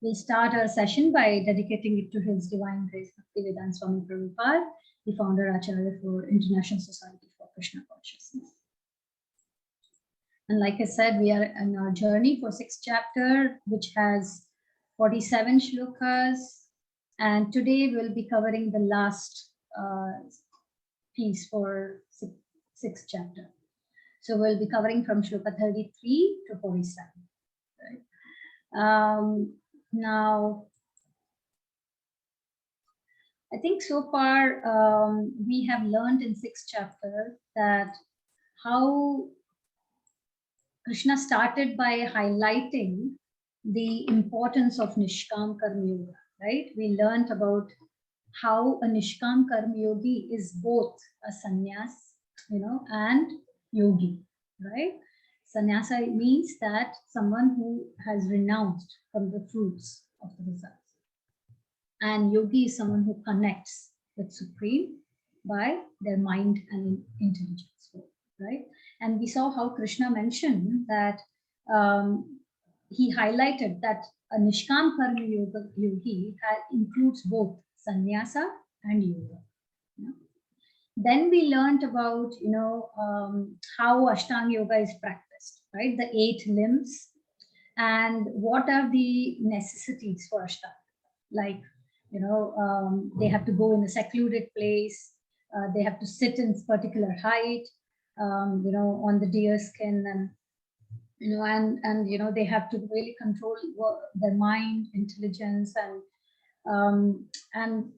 We'll start our session by dedicating it to His Divine Grace Bhaktivedanta Swami Prabhupada, the founder Acharya for International Society for Krishna Consciousness. And like I said, we are in our journey for 6th chapter, which has 47 shlokas. And today we'll be covering the last piece for 6th chapter. So we'll be covering from shloka 33 to 47. Right? Now, I think so far we have learned in 6th chapter that how Krishna started by highlighting the importance of Nishkam Karma Yoga, right? We learned about how a Nishkam Karma Yogi is both a sannyas, and yogi, right? Sannyasa means that someone who has renounced from the fruits of the results. And yogi is someone who connects with Supreme by their mind and intelligence, right? And we saw how Krishna mentioned that he highlighted that a Nishkam Karma Yogi includes both sannyasa and yoga. Then we learned about, how Ashtanga Yoga is practiced, right? The 8 limbs and what are the necessities for Ashtanga. Like, they have to go in a secluded place. They have to sit in particular height, on the deer skin, and they have to really control their mind, intelligence, and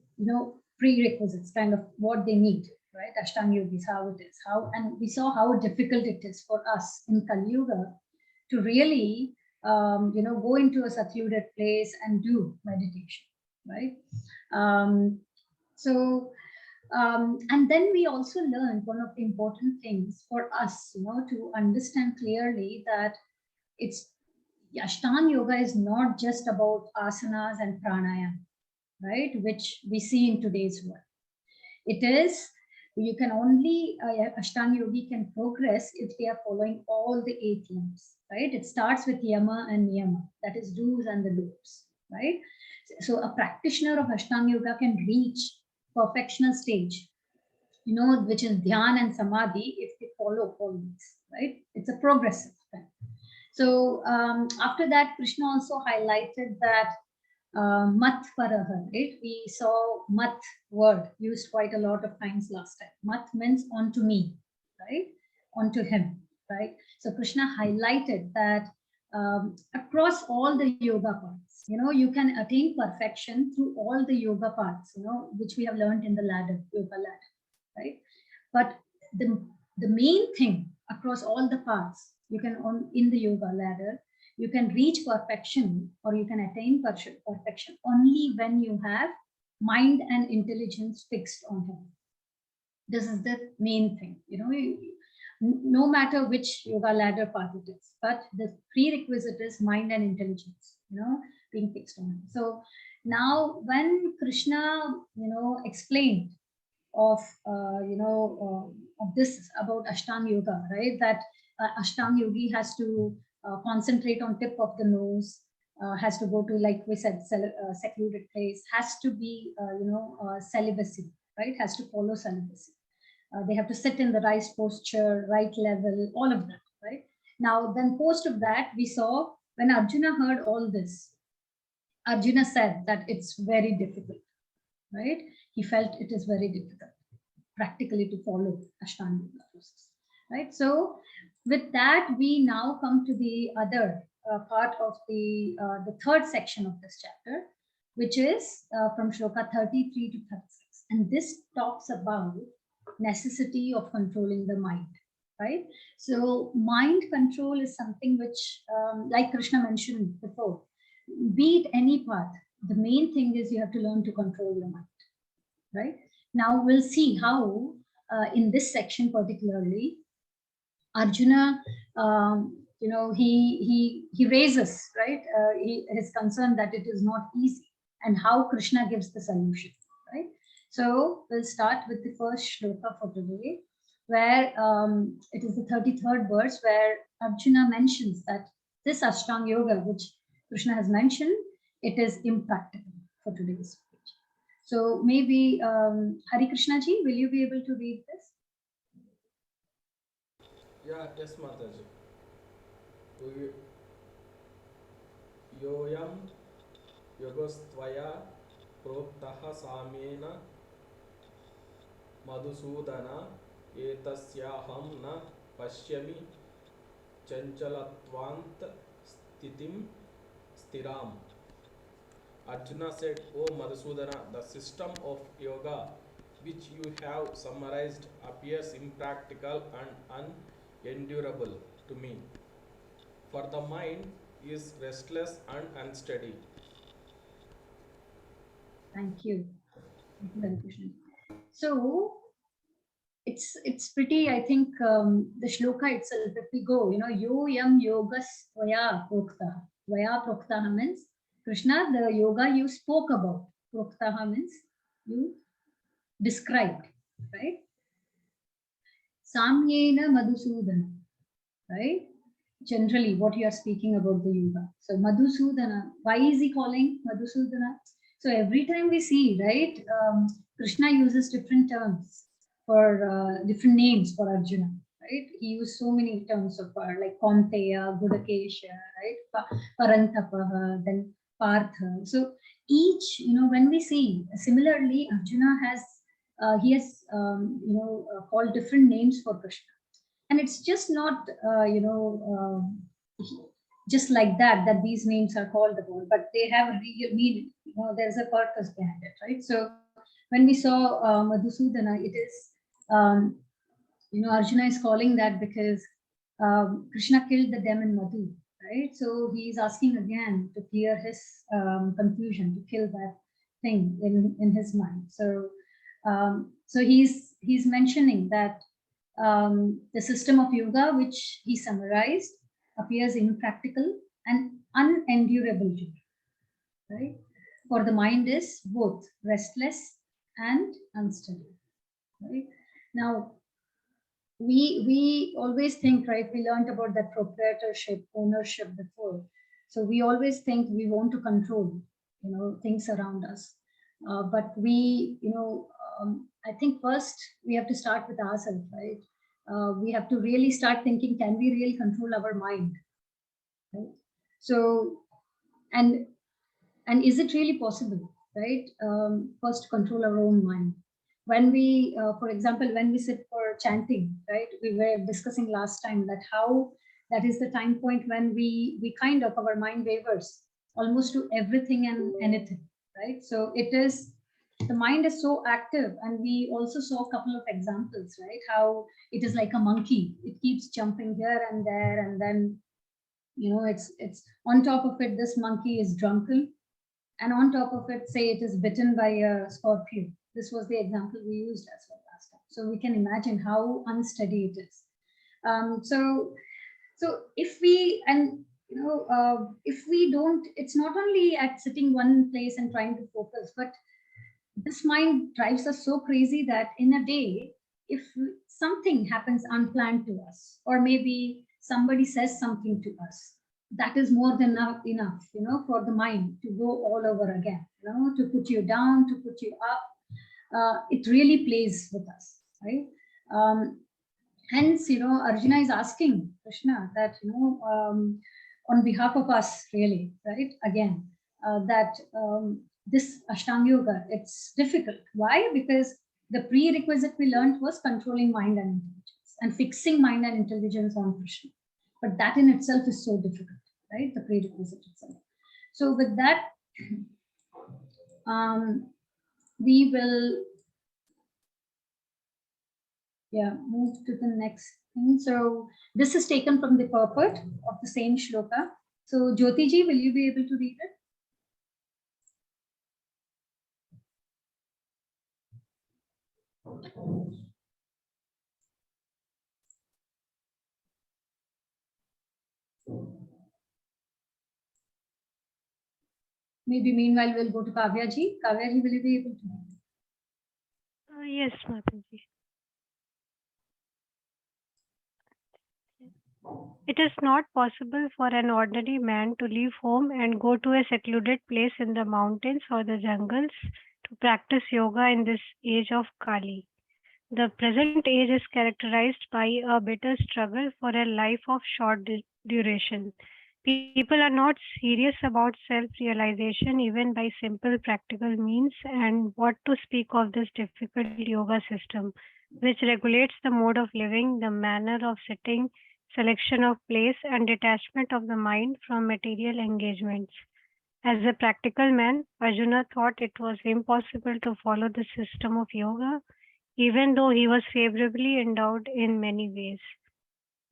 prerequisites, kind of what they need, right? Ashtanga Yoga is how it is. And we saw how difficult it is for us in Kali Yuga to really, go into a secluded place and do meditation, right? And then we also learned one of the important things for us, to understand clearly that Ashtanga Yoga is not just about asanas and pranayama, right? Which we see in today's world. It is, you can only, Ashtanga Yogi can progress if they are following all the 8 limbs, right? It starts with yama and niyama, that is do's and the don'ts, right? So a practitioner of Ashtanga Yoga can reach perfectional stage, which is dhyan and samadhi, if they follow all these, right? It's a progressive thing. So after that, Krishna also highlighted that mat paraha, right? We saw mat word used quite a lot of times last time. Mat means onto me, right? Onto him, right? So Krishna highlighted that across all the yoga paths, you can attain perfection through all the yoga paths, which we have learned in the yoga ladder, right? But the main thing across all the paths, you can in the yoga ladder, you can reach perfection or you can attain perfection only when you have mind and intelligence fixed on him. This is the main thing, no matter which yoga ladder path it is, but the prerequisite is mind and intelligence, being fixed on him. So now when Krishna, explained of this about Ashtanga Yoga, right? That Ashtanga Yogi has to concentrate on tip of the nose, has to go to, like we said, secluded place, has to be, celibacy, right? Has to follow celibacy. They have to sit in the right posture, right level, all of that, right? Now, then post of that, we saw when Arjuna heard all this, Arjuna said that it's very difficult, right? He felt it is very difficult practically to follow Ashtanga Yoga process, right? So with that, we now come to the other part of the 3rd section of this chapter, which is from shloka 33 to 36. And this talks about necessity of controlling the mind, right? So mind control is something which, like Krishna mentioned before, be it any path, the main thing is you have to learn to control your mind, right? Now we'll see how in this section particularly, Arjuna, he raises, right? His concern that it is not easy and how Krishna gives the solution, right? So we'll start with the first shloka for today, where it is the 33rd verse, where Arjuna mentions that this Ashtanga Yoga, which Krishna has mentioned, it is impractical for today's age. So maybe Hari Krishna ji, will you be able to read this? Yeah, yes, Mataji. Yoyam yogostvaya proktaha samena madhusudana etasyaham na pashyami chanchalatvant stitim stiram. Arjuna said, O Madhusudana, the system of yoga which you have summarized appears impractical and unendurable to me. For the mind is restless and unsteady. Thank you. Thank you, Hari Krishna. So it's pretty, I think, the shloka itself, if we go, yo yam yogas tvaya proktaha means, Krishna, the yoga you spoke about, proktaha means you described, right? Samyena Madhusudana, right? Generally, what you are speaking about the yoga. So Madhusudana, why is he calling Madhusudana? So every time we see, right, Krishna uses different terms for different names for Arjuna, right? He used so many terms of like Kaunteya, Gudakesha, right? Parantapaha, then Partha. So each, when we see, similarly, Arjuna has, he has, called different names for Krishna. And it's just not, just like that these names are called about, but they have a real meaning. There's a purpose behind it, right? So when we saw Madhusudana, it is, Arjuna is calling that because Krishna killed the demon Madhu, right? So he is asking again to clear his confusion, to kill that thing in his mind. So he's mentioning that the system of yoga, which he summarized, appears impractical and unendurable to you, right? For the mind is both restless and unsteady, right? Now, we always think, right? We learned about that proprietorship, ownership before. So we always think we want to control, things around us. But we, I think first we have to start with ourselves, right? We have to really start thinking, can we really control our mind, right? So, and is it really possible, right? First, to control our own mind. When we, for example, when we sit for chanting, right? We were discussing last time that how that is the time point when we kind of, our mind wavers almost to everything and anything, right? So it is, the mind is so active, and we also saw a couple of examples, right? How it is like a monkey, it keeps jumping here and there, and then it's on top of it, this monkey is drunken, and on top of it, say it is bitten by a scorpion. This was the example we used as well last time. So we can imagine how unsteady it is. So if we, and if we don't, it's not only at sitting one place and trying to focus, but this mind drives us so crazy that in a day, if something happens unplanned to us, or maybe somebody says something to us, that is more than enough, for the mind to go all over again, to put you down, to put you up. It really plays with us, right? Hence, Arjuna is asking Krishna that, on behalf of us, really, right? Again, that this Ashtanga Yoga, it's difficult. Why? Because the prerequisite we learned was controlling mind and intelligence and fixing mind and intelligence on Krishna. But that in itself is so difficult, right? The prerequisite itself. So with that, we will move to the next thing. So this is taken from the purport of the same shloka. So Jyoti ji, will you be able to read it? Maybe meanwhile we'll go to Kavya ji. Kavya ji, will you be able to read it? Yes, Mataji. It is not possible for an ordinary man to leave home and go to a secluded place in the mountains or the jungles to practice yoga in this age of Kali. The present age is characterized by a bitter struggle for a life of short duration. People are not serious about self-realization even by simple practical means, and what to speak of this difficult yoga system, which regulates the mode of living, the manner of sitting, selection of place, and detachment of the mind from material engagements. As a practical man, Arjuna thought it was impossible to follow the system of yoga, even though he was favorably endowed in many ways.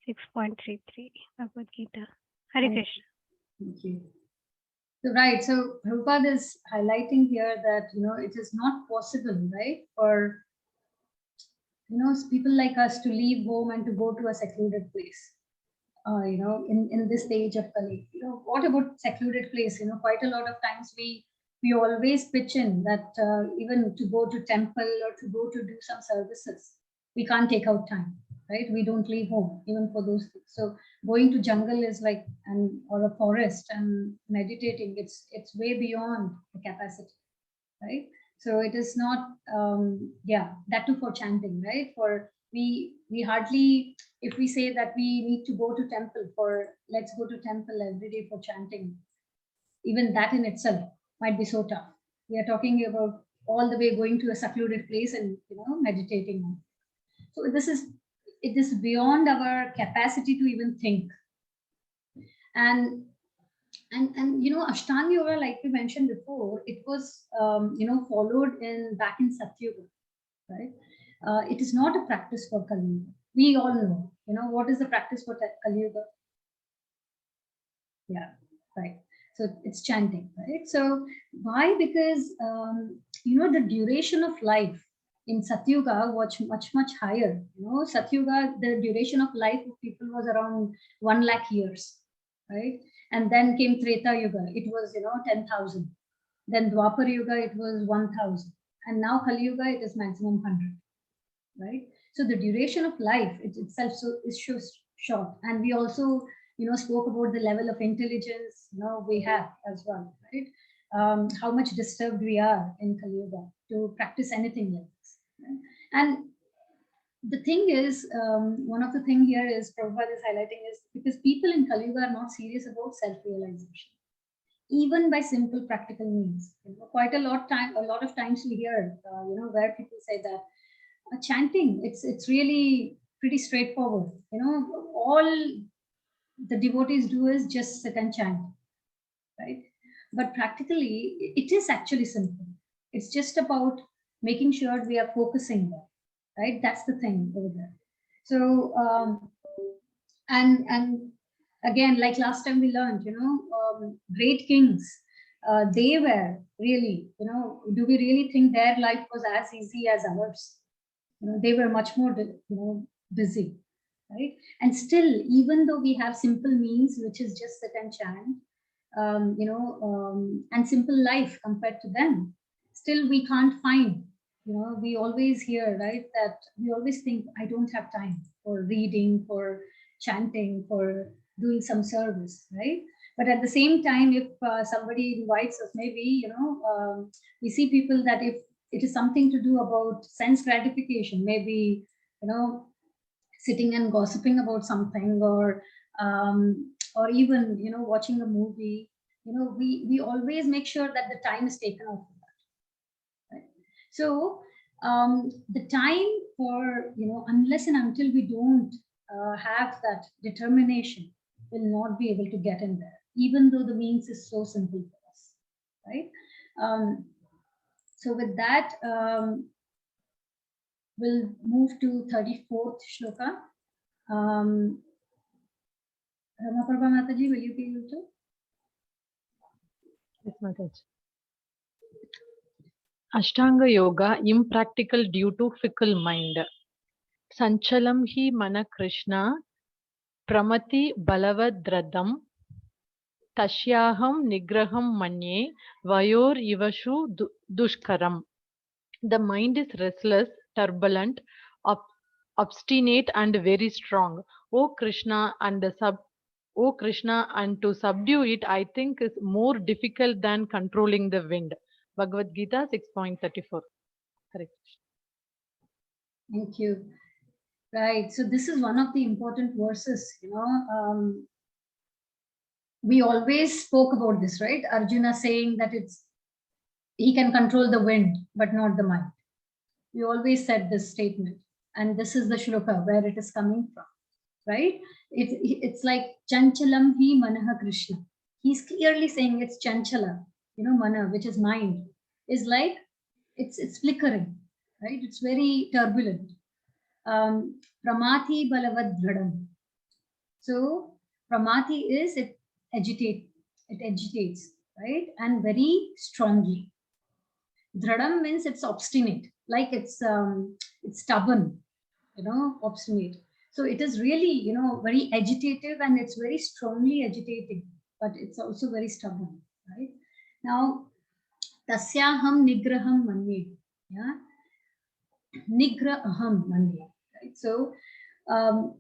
6.33 Bhagavad Gita. Hare Krishna. Thank you. So, right. So Prabhupada is highlighting here that, it is not possible, right, for, people like us to leave home and to go to a secluded place. In this stage of Kali. What about secluded place? Quite a lot of times we always pitch in that even to go to temple or to go to do some services, we can't take out time, right? We don't leave home even for those things. So going to jungle is like or a forest and meditating. It's way beyond the capacity, right? So it is not that too for chanting, right? For we hardly, if we say that we need to go to temple for, let's go to temple every day for chanting, even that in itself might be so tough. We are talking about all the way going to a secluded place and meditating. So it is beyond our capacity to even think. And Ashtanga yoga, like we mentioned before, it was followed back in Satyuga, right? It is not a practice for Kali Yuga. We all know, what is the practice for Kali Yuga? Yeah, right. So it's chanting, right? So why? Because the duration of life in Satyuga was much higher. Satyuga, the duration of life of people was around 1 lakh years, right? And then came Treta Yuga. It was 10,000. Then Dwapar Yuga, it was 1,000. And now Kali Yuga, it is maximum 100, right? So the duration of life itself is so short. And we also spoke about the level of intelligence we have as well, right? How much disturbed we are in Kali Yuga to practice anything like this, right? And the thing is, one of the thing here is Prabhupada is highlighting is because people in Kali Yuga are not serious about self-realization, even by simple practical means. Quite a lot of times we hear, where people say that chanting, it's really pretty straightforward. All the devotees do is just sit and chant, right? But practically, it is actually simple. It's just about making sure we are focusing there, right? That's the thing over there. So, and again, like last time we learned, great kings, they were really, do we really think their life was as easy as ours? They were much more, busy, right? And still, even though we have simple means, which is just sit and chant, and simple life compared to them, still we can't find, we always hear, right, that we always think, I don't have time for reading, for chanting, for doing some service, right? But at the same time, if somebody invites us, maybe, we see people that if it is something to do about sense gratification, maybe, sitting and gossiping about something, or even, watching a movie, we always make sure that the time is taken off of that, right? So the time for, unless and until we don't have that determination, will not be able to get in there, even though the means is so simple for us, right? So with that, we'll move to 34th shloka. Ramaprabha Mataji, will you be able to? Yes, Mataji. Ashtanga Yoga, impractical due to fickle mind. Sanchalam hi mana Krishna, pramati balavadradam, tashyaham nigraham manye, vayor ivashu dushkaram. The mind is restless, turbulent, obstinate and very strong. O Krishna, O Krishna, and to subdue it, I think, is more difficult than controlling the wind. Bhagavad Gita 6.34. Hare Krishna. Thank you. Right. So this is one of the important verses, we always spoke about this, right? Arjuna saying that he can control the wind, but not the mind. We always said this statement. And this is the shloka where it is coming from, right? It's like chanchalam hi manaha Krishna. He's clearly saying it's chanchala, mana, which is mind, is like it's flickering, right? It's very turbulent. Pramati balavad dhradam. So pramati is it agitates, right? And very strongly. Dhradam means it's obstinate, like it's stubborn, obstinate. So it is really, very agitative, and it's very strongly agitating, but it's also very stubborn, right? Now, tasyaham nigraham manye, yeah, nigraham manye, right? So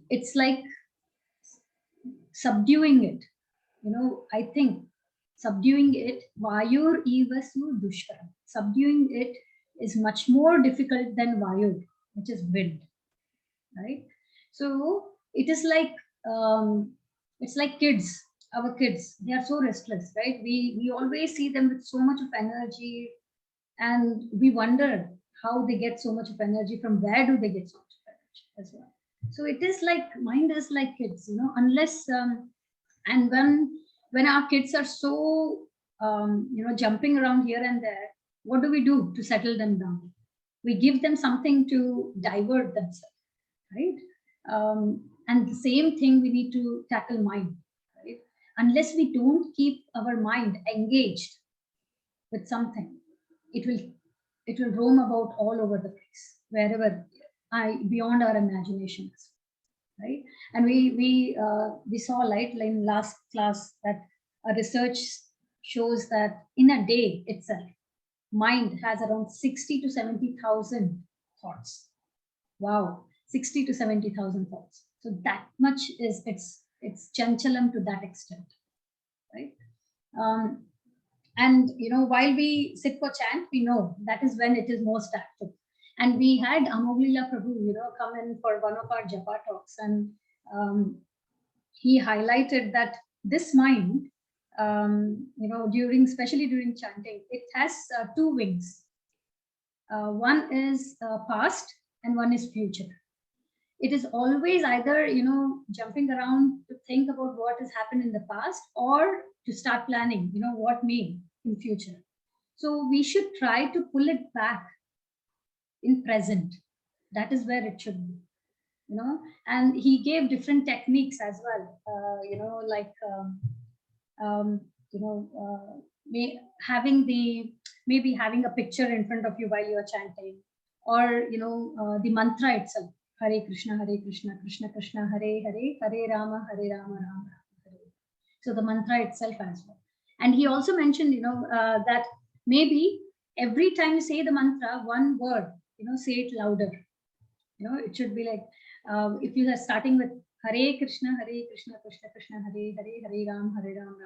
it's like subduing it, I think subduing it, vayur ivasu dushkaram. Subduing it is much more difficult than vayur, which is wind, right? So it is like it's like kids, our kids. They are so restless, right? We always see them with so much of energy, and we wonder how they get so much of energy. From where do they get so much of energy as well? So it is like mind is like kids, unless and when our kids are so jumping around here and there, what do we do to settle them down? We give them something to divert themselves, right? And the same thing we need to tackle mind, right? Unless we don't keep our mind engaged with something, it will roam about all over the place, wherever beyond our imaginations, right? And we saw in last class that a research shows that in a day itself, mind has around 60 to 70,000 thoughts. Wow, 60 to 70,000 thoughts. So that much is it's chanchalam to that extent, right? And while we sit for chant, we know that is when it is most active. And we had Amoglila Prabhu, come in for one of our japa talks, and he highlighted that this mind, especially during chanting, it has two wings. One is past and one is future. It is always either, jumping around to think about what has happened in the past, or to start planning, what may in future. So we should try to pull it back in present. That is where it should be, and he gave different techniques as well, maybe having a picture in front of you while you are chanting, or the mantra itself, Hare Krishna, Krishna Krishna, Hare Hare, Hare Rama, Rama Rama, Hare. So the mantra itself as well. And he also mentioned, that maybe every time you say the mantra, one word, say it louder. It should be like, if you are starting with Hare Krishna, Krishna Krishna, Hare Hare, Hare Ram, Ram.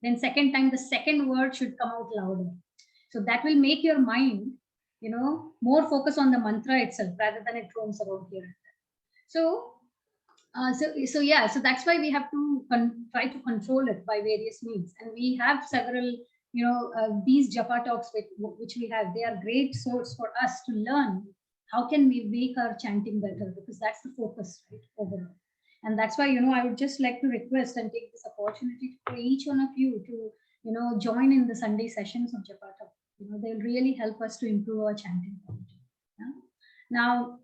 Then second time, the second word should come out louder. So that will make your mind, more focus on the mantra itself rather than it roams around here. So that's why we have to try to control it by various means. And we have several, these japa talks which we have. They are great source for us to learn how can we make our chanting better, because that's the focus, right, overall. And that's why, I would just like to request and take this opportunity for each one of you to, join in the Sunday sessions of japa talk. They'll really help us to improve our chanting quality. Yeah? Now,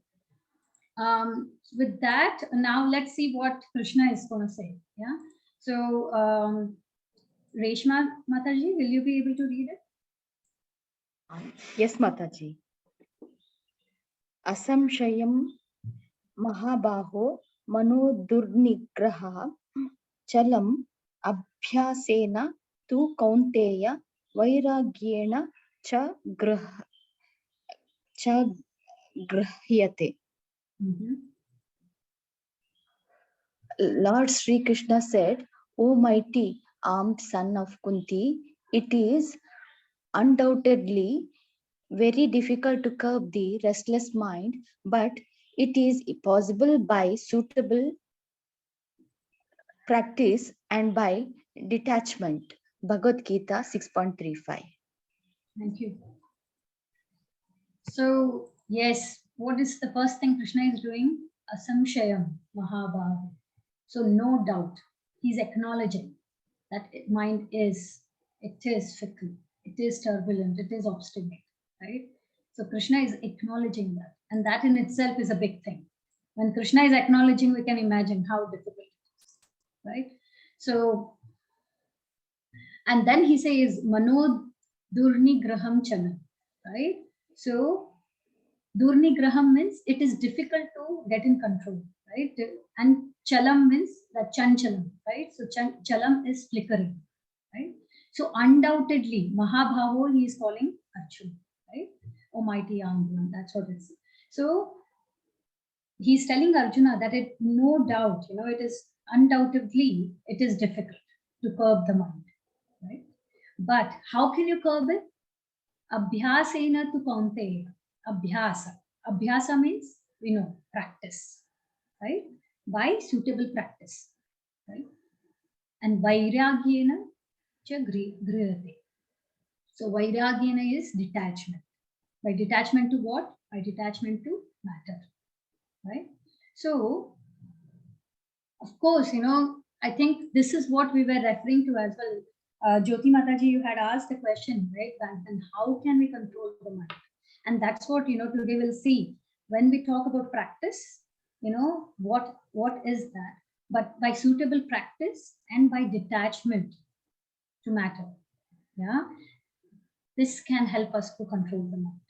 with that, now let's see what Krishna is going to say. Yeah. So, Reshma Mataji, will you be able to read it? Yes, Mataji. Asamshayam Mahabaho Mano Durnigraha Chalam Abhyasena Tu Kaunteya Vairagyena Cha Grahyate. Lord Sri Krishna said, O mighty armed son of Kunti, it is undoubtedly very difficult to curb the restless mind, but it is possible by suitable practice and by detachment. Bhagavad Gita 6.35. Thank you. So, yes, what is the first thing Krishna is doing? Asamshayam Mahabhav. So, no doubt, he's acknowledging that mind is, it is fickle, it is turbulent, it is obstinate, right? So, Krishna is acknowledging that. And that in itself is a big thing. When Krishna is acknowledging, we can imagine how difficult it is, right? So, and then he says, Mano Durnigraham Chalam, right? So, Durnigraham means it is difficult to get in control, right? And Chalam means that Chanchalam, right? So, Chalam is flickering, right? So, undoubtedly, Mahabhavo he is calling Arjuna, right? Almighty Arjuna, that's what it is. So, he's telling Arjuna that it, no doubt, it is undoubtedly, it is difficult to curb the mind, right? But how can you curb it? Abhyasena tu kaunteya. Abhyasa. Abhyasa means, we know, practice, right? By suitable practice, right? And vairagyena cha grihate. So vairagyena is detachment. By detachment to what? By detachment to matter, right? So, of course, I think this is what we were referring to as well. Jyoti Mataji, you had asked a question, right? And how can we control the mind? And that's what, today we'll see. When we talk about practice, what is that? But by suitable practice and by detachment to matter, yeah, this can help us to control the mind.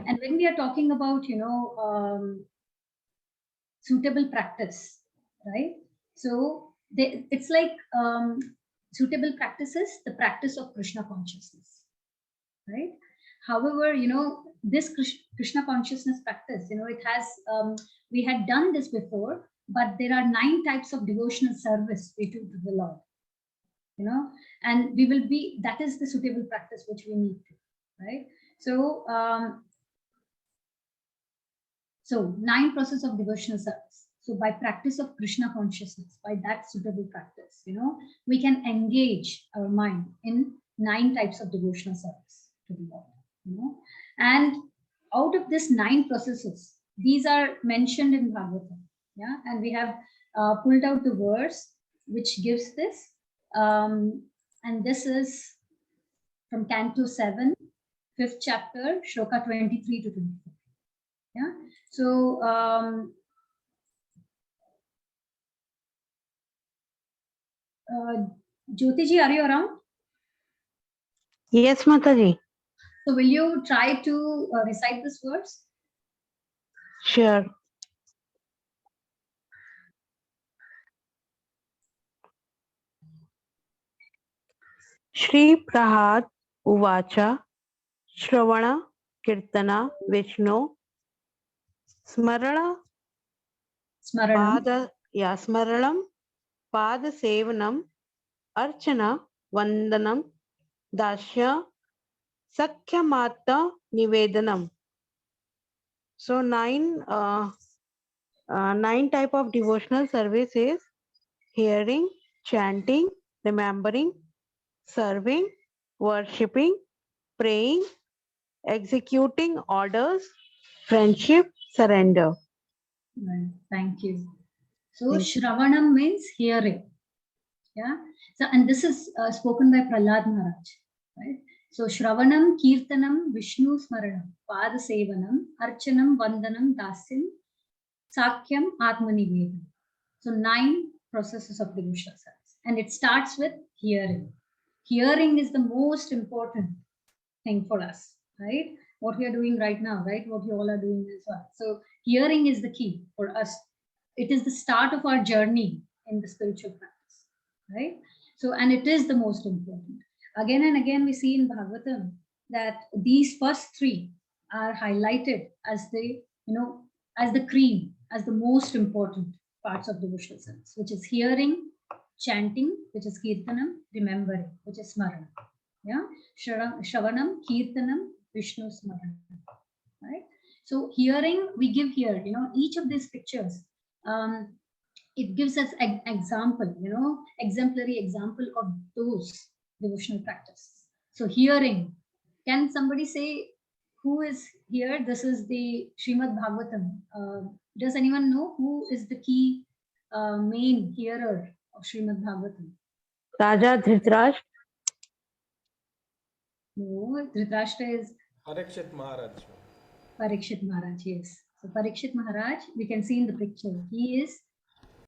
And when we are talking about, suitable practice, right? So it's like suitable practices, the practice of Krishna consciousness, right? However, this Krishna consciousness practice, it has, we had done this before, but there are 9 types of devotional service we do to the Lord, and we will be, that is the suitable practice which we need to, right? So, so 9 process of devotional service. So by practice of Krishna consciousness, by that suitable practice, we can engage our mind in 9 types of devotional service to the Lord, and out of this 9 processes, these are mentioned in Bhagavatam, yeah, and we have pulled out the verse which gives this, and this is from Canto 7, 5th chapter, Shloka 23 to 24. Yeah. So, Jyoti ji, are you around? Yes, Mataji. So, will you try to recite this verse? Sure. Shri Prahat Uvacha Shravana Kirtana Vishnu Smarana Smaranam. Smaranam Pada Sevanam Archana Vandanam Dasya Sakhyamata Nivedanam. So 9 type of devotional service is hearing, chanting, remembering, serving, worshipping, praying, executing orders, friendship, surrender. Right. Thank you. So, Shravanam means hearing. Yeah. So, and this is spoken by Prahlad Maharaj, right? So, Shravanam, Kirtanam, Vishnu Smaranam, Pada Sevanam, Archanam, Vandanam, Dasyam, Sakyam, Atmanivedam. So 9 processes of devotional service. And it starts with hearing. Hearing is the most important thing for us, right? What we are doing right now, right? What you all are doing as well. So hearing is the key for us. It is the start of our journey in the spiritual practice, right? So, and it is the most important. Again and again, we see in Bhagavatam that these first 3 are highlighted as the, as the cream, as the most important parts of devotional service, which is hearing, chanting, which is kirtanam, remembering, which is smarana. Yeah, Shravanam, Kirtanam, Vishnu Smarana. Right? So hearing, we give here, each of these pictures, it gives us an example, exemplary example of those devotional practice. So hearing, can somebody say who is here? This is the Srimad Bhagavatam. Does anyone know who is the key main hearer of Srimad Bhagavatam? Raja Dhritarashtra. No, Dhritarashtra is Parikshit Maharaj. Parikshit Maharaj, yes. So Parikshit Maharaj, we can see in the picture, he is,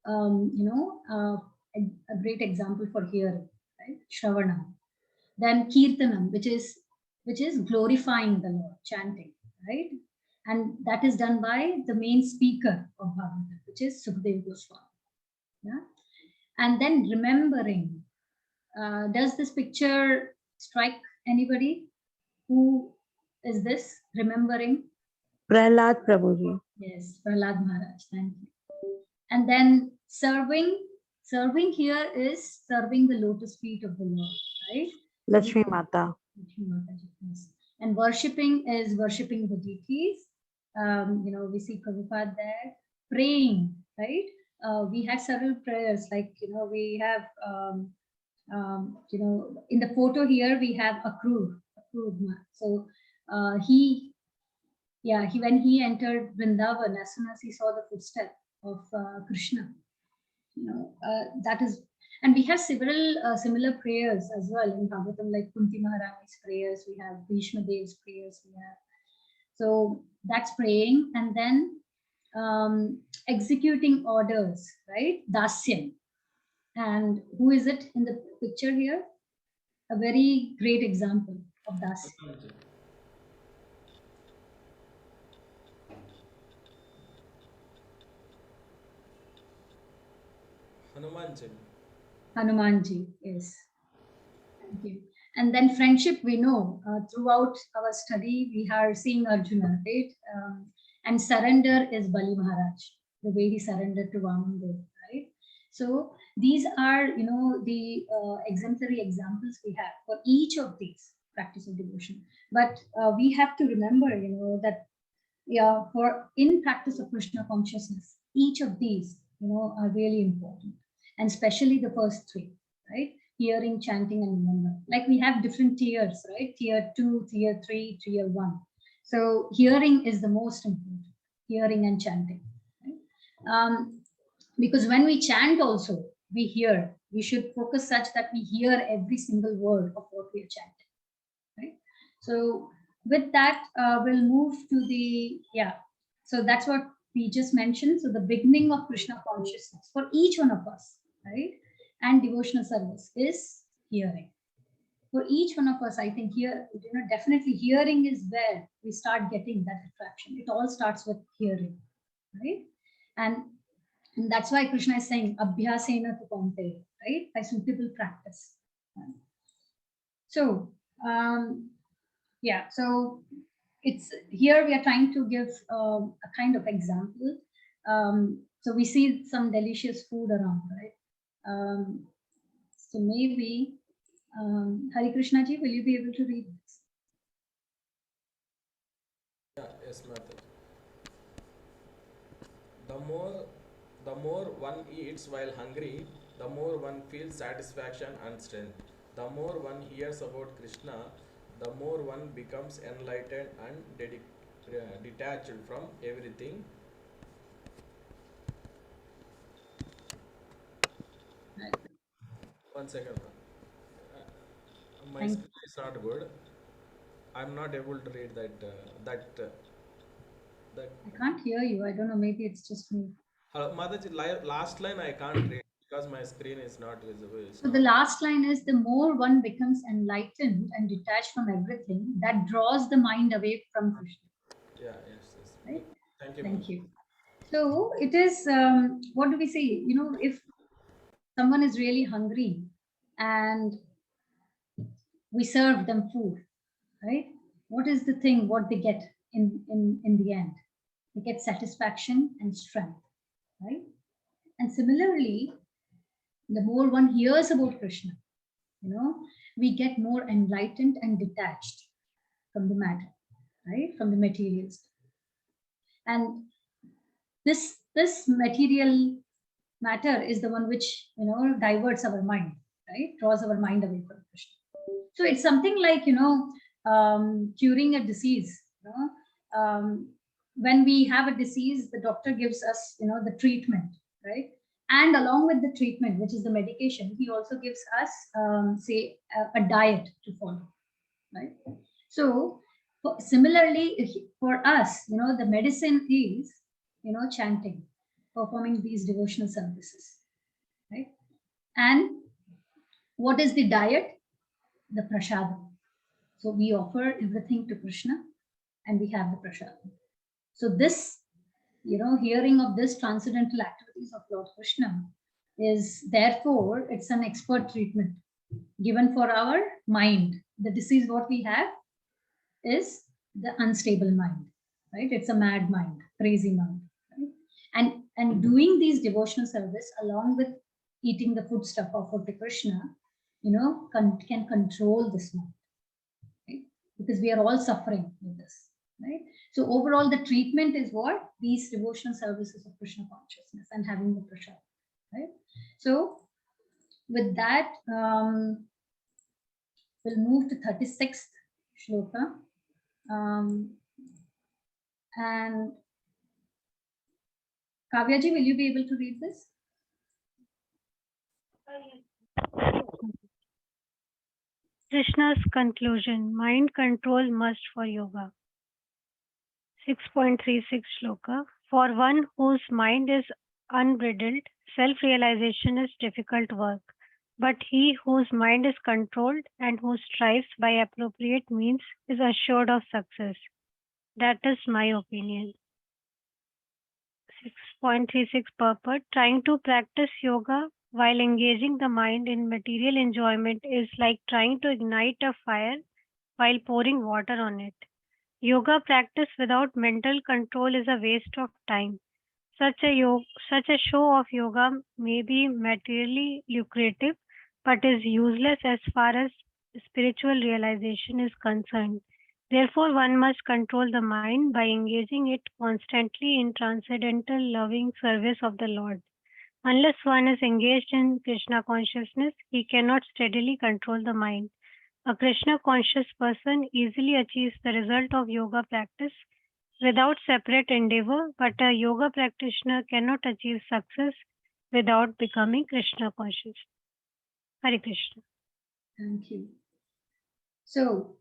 a great example for hearing, right? Shravana. Then Kirtanam, which is glorifying the Lord, chanting, right? And that is done by the main speaker of Bhagavatam, which is Sukadeva Goswami. Yeah. And then remembering. Does this picture strike anybody? Who is this? Remembering? Prahlad Prabhuji. Yes, Prahlad Maharaj. Thank you. And then serving. Serving here is serving the lotus feet of the Lord, right? Lakshmi Mata. Lakshmi Mataji, yes. And worshipping is worshipping the deities. We see Prabhupada there. Praying, right? We had several prayers, like, we have, in the photo here, we have Akrur. So when he entered Vrindavan, as soon as he saw the footstep of Krishna, that is, and we have several similar prayers as well in Bhagavatam, like Kunti Maharani's prayers, we have Bhishma Dev's prayers, we have. So that's praying, and then executing orders, right? Dasyam. And who is it in the picture here? A very great example of Dasyam. Hanumanji, yes. Thank you. And then friendship, we know throughout our study, we are seeing Arjuna, right? And surrender is Bali Maharaj, the way he surrendered to Vamandev, right? So these are, the exemplary examples we have for each of these practice of devotion. But we have to remember, that for in practice of Krishna consciousness, each of these, are really important, and especially the first three, right? Hearing, chanting, and remembering. Like we have different tiers, right? Tier 2, tier 3, tier 1. So hearing is the most important, hearing and chanting. Right? Because when we chant also, we hear. We should focus such that we hear every single word of what we are chanting. Right? So with that, we'll move to the, so that's what we just mentioned. So the beginning of Krishna consciousness for each one of us, right? And devotional service is hearing. For each one of us, I think here, definitely hearing is where we start getting that attraction. It all starts with hearing, right? And that's why Krishna is saying, Abhyasena tu Kaunteya, right? By suitable practice. Right? So, so it's here we are trying to give a kind of example. So we see some delicious food around, right? So maybe, Hari Krishna ji, will you be able to read this? Yeah, yes, Mataji. The more one eats while hungry, the more one feels satisfaction and strength. The more one hears about Krishna, the more one becomes enlightened and detached from everything. Right. 1 second. My Thank screen is not good. I'm not able to read that. I can't hear you. I don't know. Maybe it's just me. Mataji, last line I can't read because my screen is not visible. So the last line is, the more one becomes enlightened and detached from everything, that draws the mind away from Krishna. Yeah, yes. Right? Thank you. Thank you. So it is, what do we say? If someone is really hungry and we serve them food, right? What is the thing, what they get in the end? they get satisfaction and strength, right? And similarly, the more one hears about Krishna, we get more enlightened and detached from the matter, right? From the material stuff. And this material matter is the one which, diverts our mind, right? Draws our mind away from Krishna. So it's something like, curing a disease. When we have a disease, the doctor gives us, the treatment, right? And along with the treatment, which is the medication, he also gives us, say, a diet to follow, right? So similarly, for us, the medicine is, chanting, performing these devotional services, right? And what is the diet? The prasadam. So we offer everything to Krishna and we have the prasadam. So this, hearing of this transcendental activities of Lord Krishna is therefore, it's an expert treatment given for our mind. The disease what we have is the unstable mind, right? It's a mad mind, crazy mind, right? And doing these devotional service along with eating the food stuff offered to Krishna, can control this mind, right? Because we are all suffering with this, right? So overall, the treatment is what? These devotional services of Krishna consciousness and having the prasad, right? So with that, we'll move to 36th shloka. And Kavyaji, will you be able to read this? Krishna's conclusion, mind control must for yoga. 6.36 shloka. For one whose mind is unbridled, self-realization is difficult work. But he whose mind is controlled and who strives by appropriate means is assured of success. That is my opinion. 6.36 purport. Trying to practice yoga while engaging the mind in material enjoyment is like trying to ignite a fire while pouring water on it. Yoga practice without mental control is a waste of time. Such a show of yoga may be materially lucrative, but is useless as far as spiritual realization is concerned. Therefore, one must control the mind by engaging it constantly in transcendental loving service of the Lord. Unless one is engaged in Krishna consciousness, he cannot steadily control the mind. A Krishna conscious person easily achieves the result of yoga practice without separate endeavor, but a yoga practitioner cannot achieve success without becoming Krishna conscious. Hare Krishna. Thank you. So,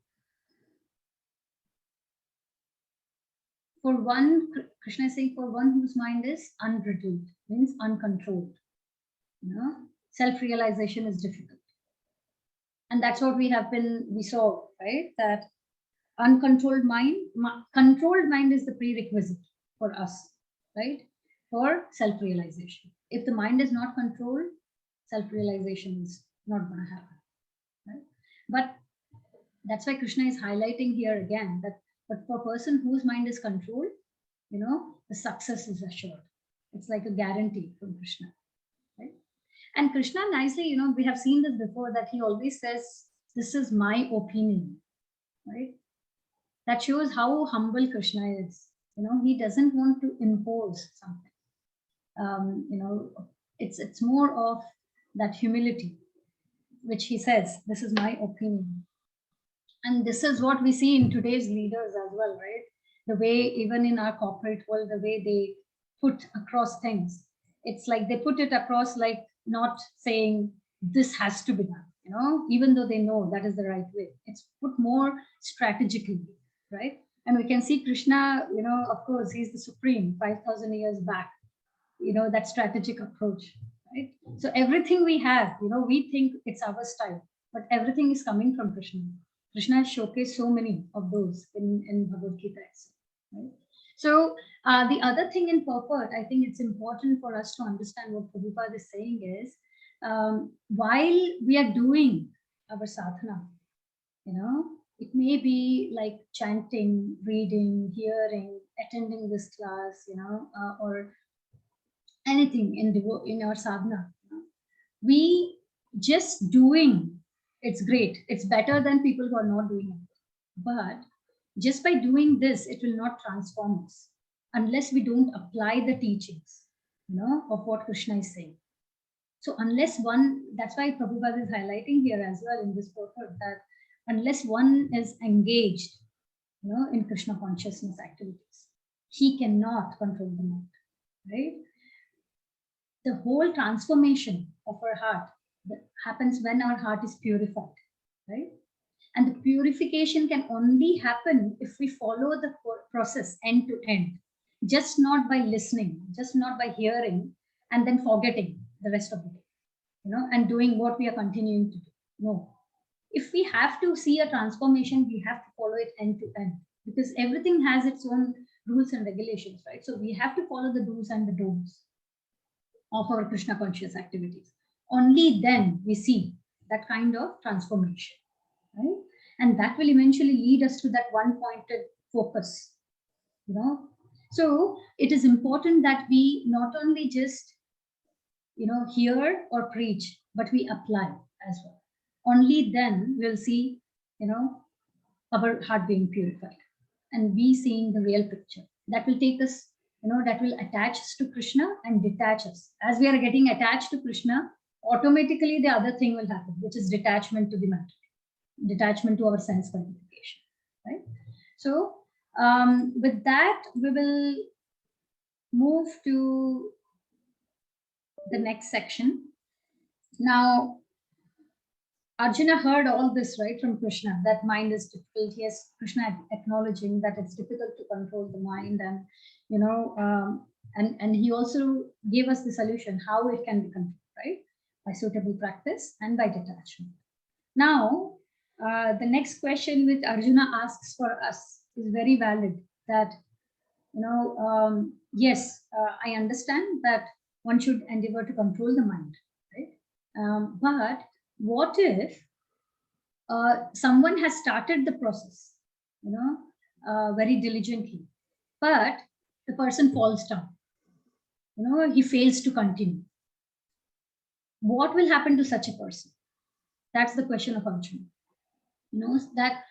for one, Krishna is saying, for one whose mind is unbridled, means uncontrolled. Self-realization is difficult. And that's what we saw, right? That uncontrolled mind, controlled mind is the prerequisite for us, right? For self-realization. If the mind is not controlled, self-realization is not going to happen, right? But that's why Krishna is highlighting here again that, but for a person whose mind is controlled, the success is assured. It's like a guarantee from Krishna, right? And Krishna nicely, we have seen this before, that he always says, this is my opinion, right? That shows how humble Krishna is. He doesn't want to impose something. It's more of that humility, which he says, this is my opinion. And this is what we see in today's leaders as well, right? The way, even in our corporate world, the way they put across things. It's like they put it across like not saying this has to be done, even though they know that is the right way. It's put more strategically, right? And we can see Krishna, of course, he's the supreme 5,000 years back, that strategic approach, right? So everything we have, we think it's our style, but everything is coming from Krishna. Krishna has showcased so many of those in Bhagavad Gita, right? So the other thing in purport, I think it's important for us to understand what Prabhupada is saying is, while we are doing our sadhana, It may be like chanting, reading, hearing, attending this class, or anything in our sadhana. We just doing, it's great. It's better than people who are not doing it. But just by doing this, it will not transform us unless we don't apply the teachings, of what Krishna is saying. So unless one, that's why Prabhupada is highlighting here as well in this purport, that unless one is engaged, in Krishna consciousness activities, he cannot control the mind, right? The whole transformation of our heart that happens when our heart is purified, right? And the purification can only happen if we follow the process end to end, just not by listening, just not by hearing and then forgetting the rest of the day, and doing what we are continuing to do. No. If we have to see a transformation, we have to follow it end to end, because everything has its own rules and regulations, right? So we have to follow the do's and the don'ts of our Krishna conscious activities. Only then we see that kind of transformation, right? And that will eventually lead us to that one pointed focus, So it is important that we not only just, hear or preach, but we apply as well. Only then we'll see, our heart being purified and we seeing the real picture. That will take us, that will attach us to Krishna and detach us. As we are getting attached to Krishna, automatically the other thing will happen, which is detachment to the matter, detachment to our sense gratification, right? So with that, we will move to the next section. Now, Arjuna heard all this, right, from Krishna, that mind is difficult. Yes, Krishna acknowledging that it's difficult to control the mind, and and he also gave us the solution how it can be controlled, right? By suitable practice and by detachment. Now, the next question which Arjuna asks for us is very valid. That yes, I understand that one should endeavor to control the mind, right? But what if someone has started the process, very diligently, but the person falls down, he fails to continue? What will happen to such a person? That's the question of Arjuna. That,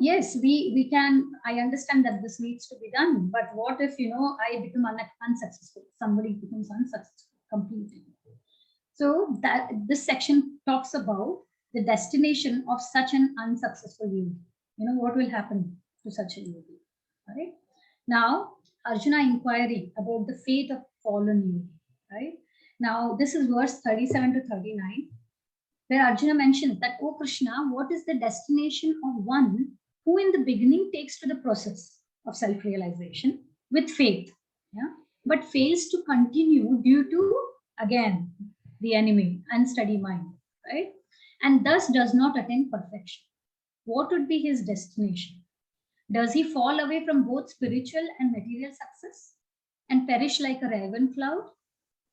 yes, we can, I understand that this needs to be done, but what if, I become unsuccessful, somebody becomes unsuccessful completely? So that this section talks about the destination of such an unsuccessful yogi. What will happen to such a yogi, right? Now, Arjuna inquiry about the fate of fallen yogi, right? Now, this is verse 37 to 39, where Arjuna mentions that, "O Krishna, what is the destination of one who in the beginning takes to the process of self-realization with faith, but fails to continue due to, again, the enemy, unsteady mind, right? And thus does not attain perfection. What would be his destination? Does he fall away from both spiritual and material success and perish like a raven cloud?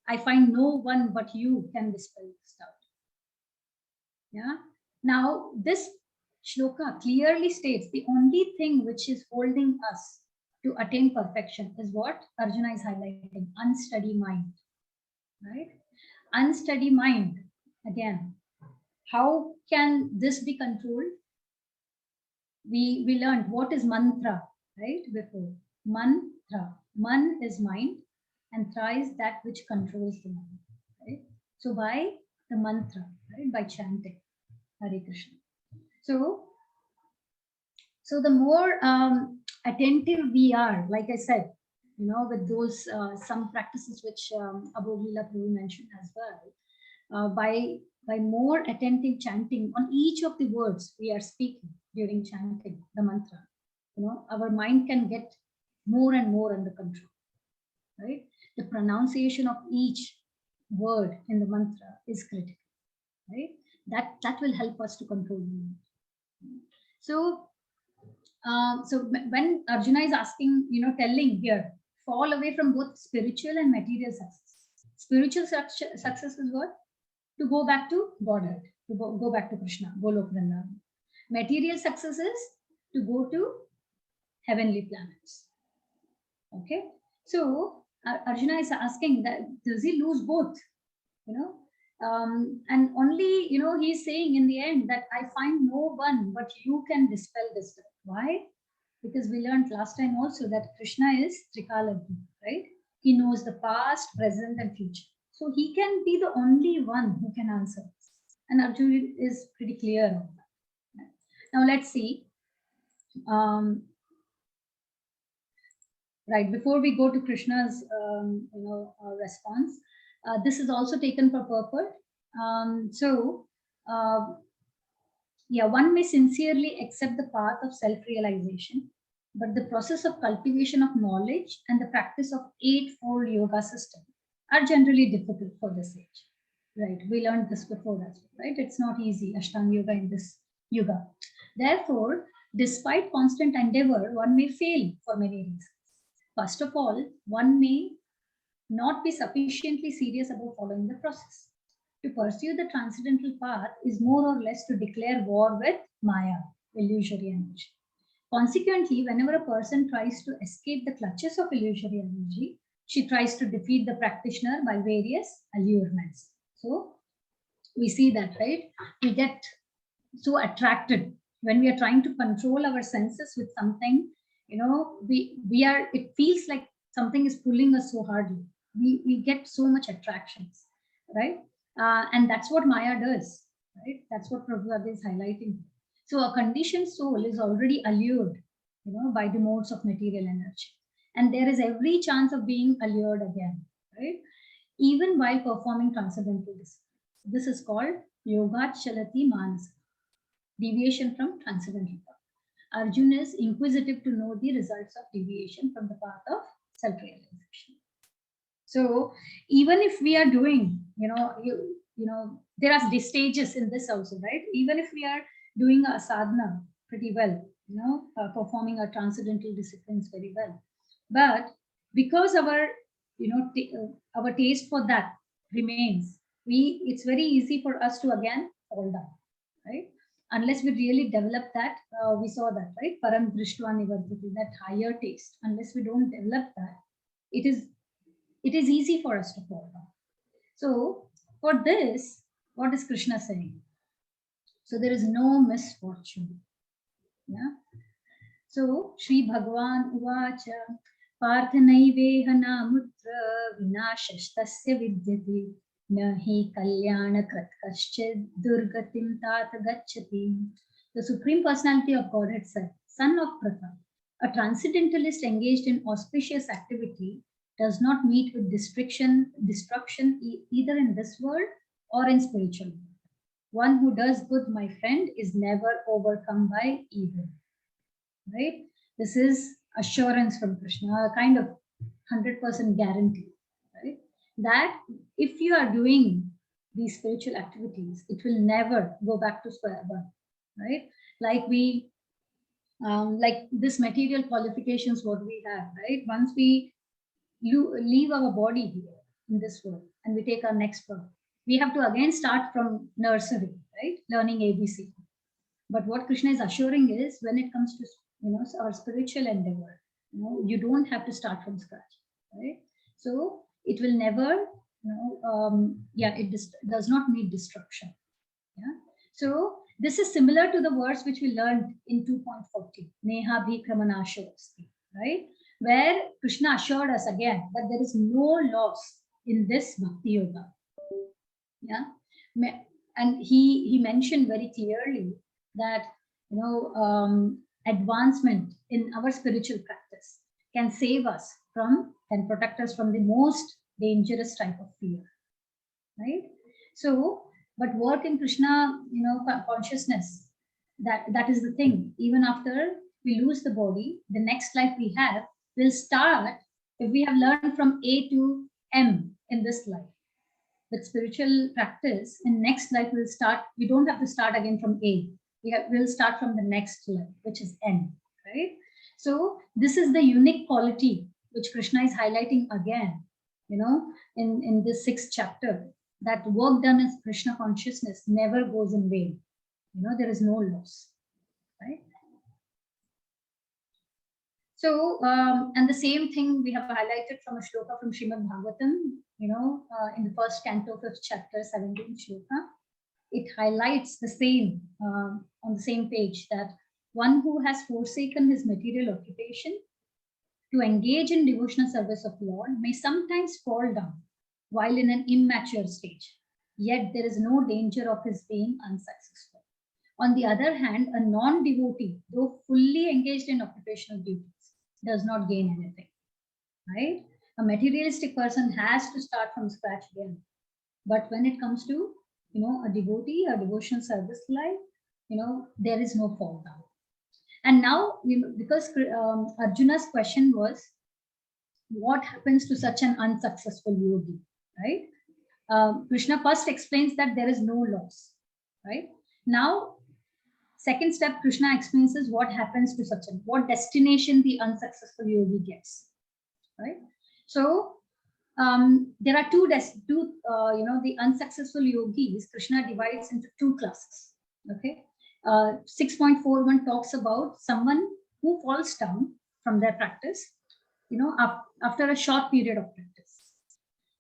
I find no one but you can dispel this doubt." Yeah. Now, this shloka clearly states the only thing which is holding us to attain perfection is what Arjuna is highlighting: unsteady mind, right? Unsteady mind. Again, how can this be controlled? We learned what is mantra, right? Before, mantra. Man is mind, and tra is that which controls the mind, right? So by the mantra, right? By chanting Hare Krishna. So the more attentive we are, like I said, with those some practices which Abhogila Prabhu mentioned as well, by more attentive chanting on each of the words we are speaking during chanting the mantra, our mind can get more and more under control, right? The pronunciation of each word in the mantra is critical, right? That will help us to control the mind. So when Arjuna is asking, telling here, fall away from both spiritual and material success. Spiritual success is what? To go back to Godhead, to go back to Krishna, Golok Vrindavan. Material success is to go to heavenly planets. Okay, so Arjuna is asking that does he lose both? And only, he's saying in the end that I find no one but you can dispel this doubt. Why? Because we learned last time also that Krishna is Trikalagni, right? He knows the past, present, and future. So he can be the only one who can answer this. And Arjuna is pretty clear on that. Now let's see. Right, before we go to Krishna's response, this is also taken for purport. One may sincerely accept the path of self-realization, but the process of cultivation of knowledge and the practice of eightfold yoga system are generally difficult for this age. Right, we learned this before as well, right? It's not easy, Ashtanga yoga in this yuga. Therefore, despite constant endeavor, one may fail for many reasons. First of all, one may not be sufficiently serious about following the process. To pursue the transcendental path is more or less to declare war with Maya, illusory energy. Consequently, whenever a person tries to escape the clutches of illusory energy, she tries to defeat the practitioner by various allurements. So, we see that, right? We get so attracted when we are trying to control our senses with something. It feels like something is pulling us so hardly. We get so much attractions, right? And that's what Maya does, right? That's what Prabhupada is highlighting. So a conditioned soul is already allured, by the modes of material energy. And there is every chance of being allured again, right? Even while performing transcendental discipline. This is called Yoga Chalati Manasa, deviation from transcendental path. Arjuna is inquisitive to know the results of deviation from the path of self-realization. So even if we are doing, there are stages in this also, right? Even if we are doing a sadhana pretty well, performing our transcendental disciplines very well, but because our, our taste for that remains, it's very easy for us to again fall down, right? Unless we really develop that, we saw that, right? Param Drishtva Nivartati, that higher taste. Unless we don't develop that, it is easy for us to fall down. So for this, what is Krishna saying? So there is no misfortune. Yeah. So Sri Bhagavan Uvacha Parthanaiveha Namutra Vinashashtasya Vidyati Nahi Kalyana Kratkaschid Durgatim Tata Gacchati. The Supreme Personality of Godhead said, Son of Pratha, a transcendentalist engaged in auspicious activity does not meet with destruction either in this world or in spiritual world. One who does good, my friend, is never overcome by evil. Right? This is assurance from Krishna, a kind of 100% guarantee, right? That if you are doing these spiritual activities, it will never go back to square one, right? Like this material qualifications, what we have, right? Once we leave our body here in this world and we take our next birth, we have to again start from nursery, right? Learning ABC. But what Krishna is assuring is when it comes to our spiritual endeavor, you don't have to start from scratch, right? So it will never, it does not need destruction. Yeah. So this is similar to the verse which we learned in 2.40, Neha Bhikramanashasti, right? Where Krishna assured us again that there is no loss in this bhakti yoga. Yeah. And he mentioned very clearly that advancement in our spiritual practice can save us from and protect us from the most dangerous type of fear, right? So but work in Krishna consciousness, that is the thing. Even after we lose the body, the next life we have will start if we have learned from A to M in this life. With spiritual practice, in next life we'll start, we don't have to start again from A. We'll start from the next life, which is N, right? So this is the unique quality which Krishna is highlighting again, in this 6th chapter, that work done in Krishna consciousness never goes in vain. There is no loss. right? So, and the same thing we have highlighted from a shloka from Srimad Bhagavatam, in the first canto, 5th chapter, 17th shloka. It highlights the same on the same page, that one who has forsaken his material occupation to engage in devotional service of Lord may sometimes fall down while in an immature stage, yet there is no danger of his being unsuccessful. On the other hand, a non-devotee, though fully engaged in occupational duties, does not gain anything, right? A materialistic person has to start from scratch again. But when it comes to, a devotee, a devotional service life, there is no fall down. And now, because Arjuna's question was, what happens to such an unsuccessful yogi, right? Krishna first explains that there is no loss, right? Now, second step, Krishna explains is what happens to what destination the unsuccessful yogi gets, right? So there are the unsuccessful yogis, Krishna divides into two classes, okay? 6.41 talks about someone who falls down from their practice, after a short period of practice.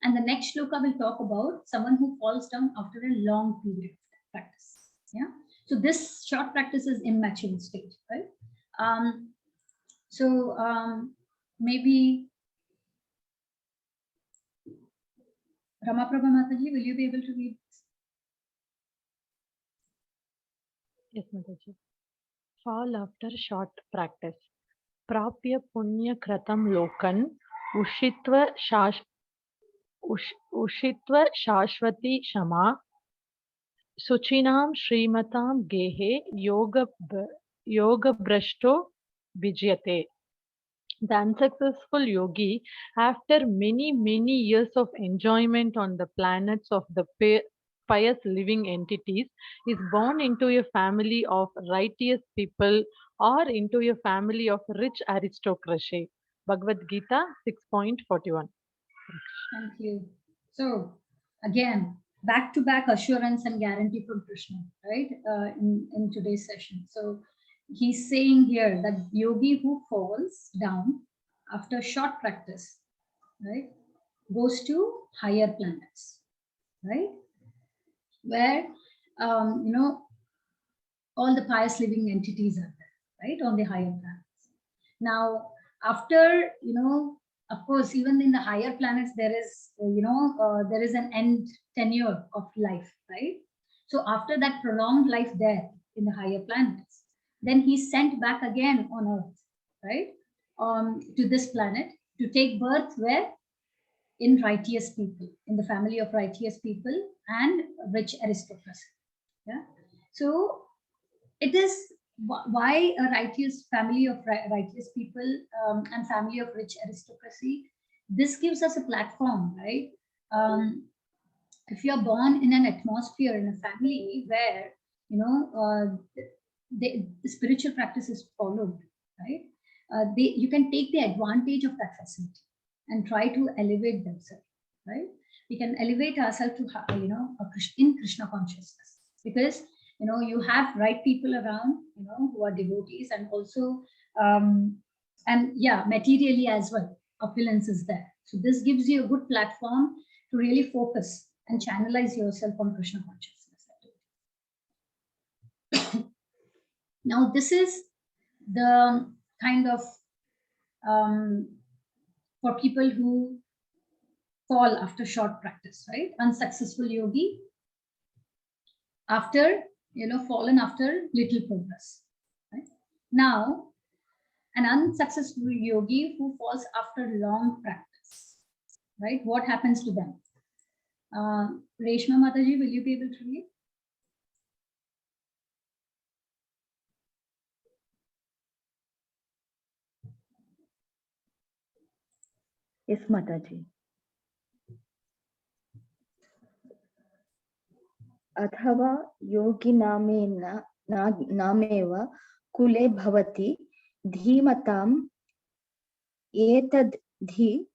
And the next shloka will talk about someone who falls down after a long period of practice. Yeah. So this short practice is immature stage, right? Maybe Ramaprabha Mataji, will you be able to read this? Yes, Mataji. Fall after short practice. Prapya punya kratam lokan ushitva shashvati shama suchinam shrimatam gehe yoga brashto vijyate. The unsuccessful yogi, after many, many years of enjoyment on the planets of the pious living entities, is born into a family of righteous people or into a family of rich aristocracy. Bhagavad Gita 6.41. Thank you. So, again, back-to-back assurance and guarantee from Krishna, right, in today's session. So, he's saying here that yogi who falls down after short practice, right, goes to higher planets, right, where all the pious living entities are there, right, on the higher planets. Now, after of course, even in the higher planets, there is there is an end tenure of life, right? So after that prolonged life there in the higher planets, then he's sent back again on Earth, right, to this planet to take birth where? In righteous people, in the family of righteous people and rich aristocracy. Yeah. So it is why a righteous family of righteous people and family of rich aristocracy. This gives us a platform, right? If you are born in an atmosphere, in a family where the spiritual practice is followed, right? You can take the advantage of that facility and try to elevate themselves, right? We can elevate ourselves to in Krishna consciousness, because you have right people around, who are devotees, and also and yeah, materially as well, opulence is there. So this gives you a good platform to really focus and channelize yourself on Krishna consciousness. Now this is the kind of for people who fall after short practice, right? Unsuccessful yogi after fallen after little progress, right? Now an unsuccessful yogi who falls after long practice, right? What happens to them? Reshma Mataji, will you be able to read? Yes, Mataji. अथवा योगी नामेव कुले भवति धीमताम् एतद्धि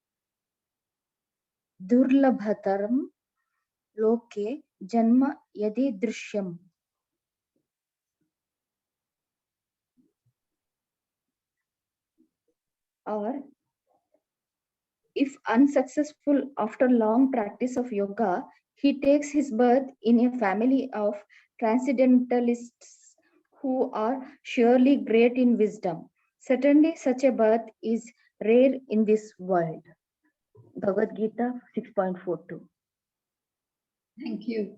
दुर्लभतरं लोके जन्म यदि दृश्यम्. Or if unsuccessful after long practice of yoga, he takes his birth in a family of transcendentalists who are surely great in wisdom. Certainly, such a birth is rare in this world. Bhagavad Gita 6.42. Thank you.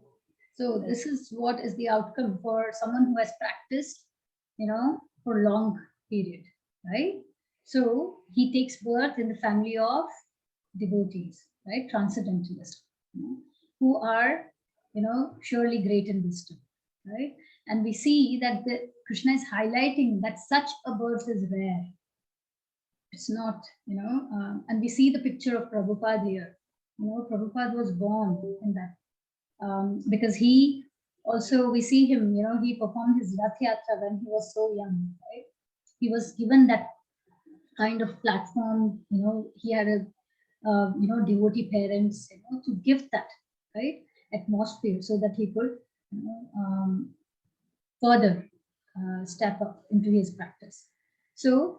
So this is what is the outcome for someone who has practiced, for long period, right? So he takes birth in the family of devotees, right? Transcendentalists, who are, surely great in wisdom, right? And we see that Krishna is highlighting that such a birth is rare. It's not, and we see the picture of Prabhupada here. Prabhupada was born in that, because he also, we see him, he performed his Rath Yatra when he was so young, right? He was given that kind of platform, he had a, devotee parents, to give that, right, atmosphere so that he could, further step up into his practice. So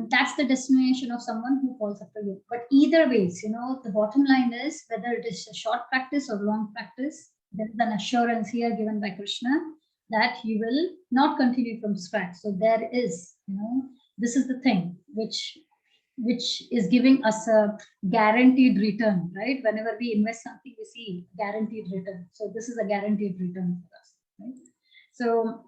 that's the destination of someone who falls after yoga. But either ways, the bottom line is whether it is a short practice or long practice, there is an assurance here given by Krishna that you will not continue from scratch. So there is, this is the thing which is giving us a guaranteed return, right? Whenever we invest something, we see guaranteed return. So this is a guaranteed return for us, right? So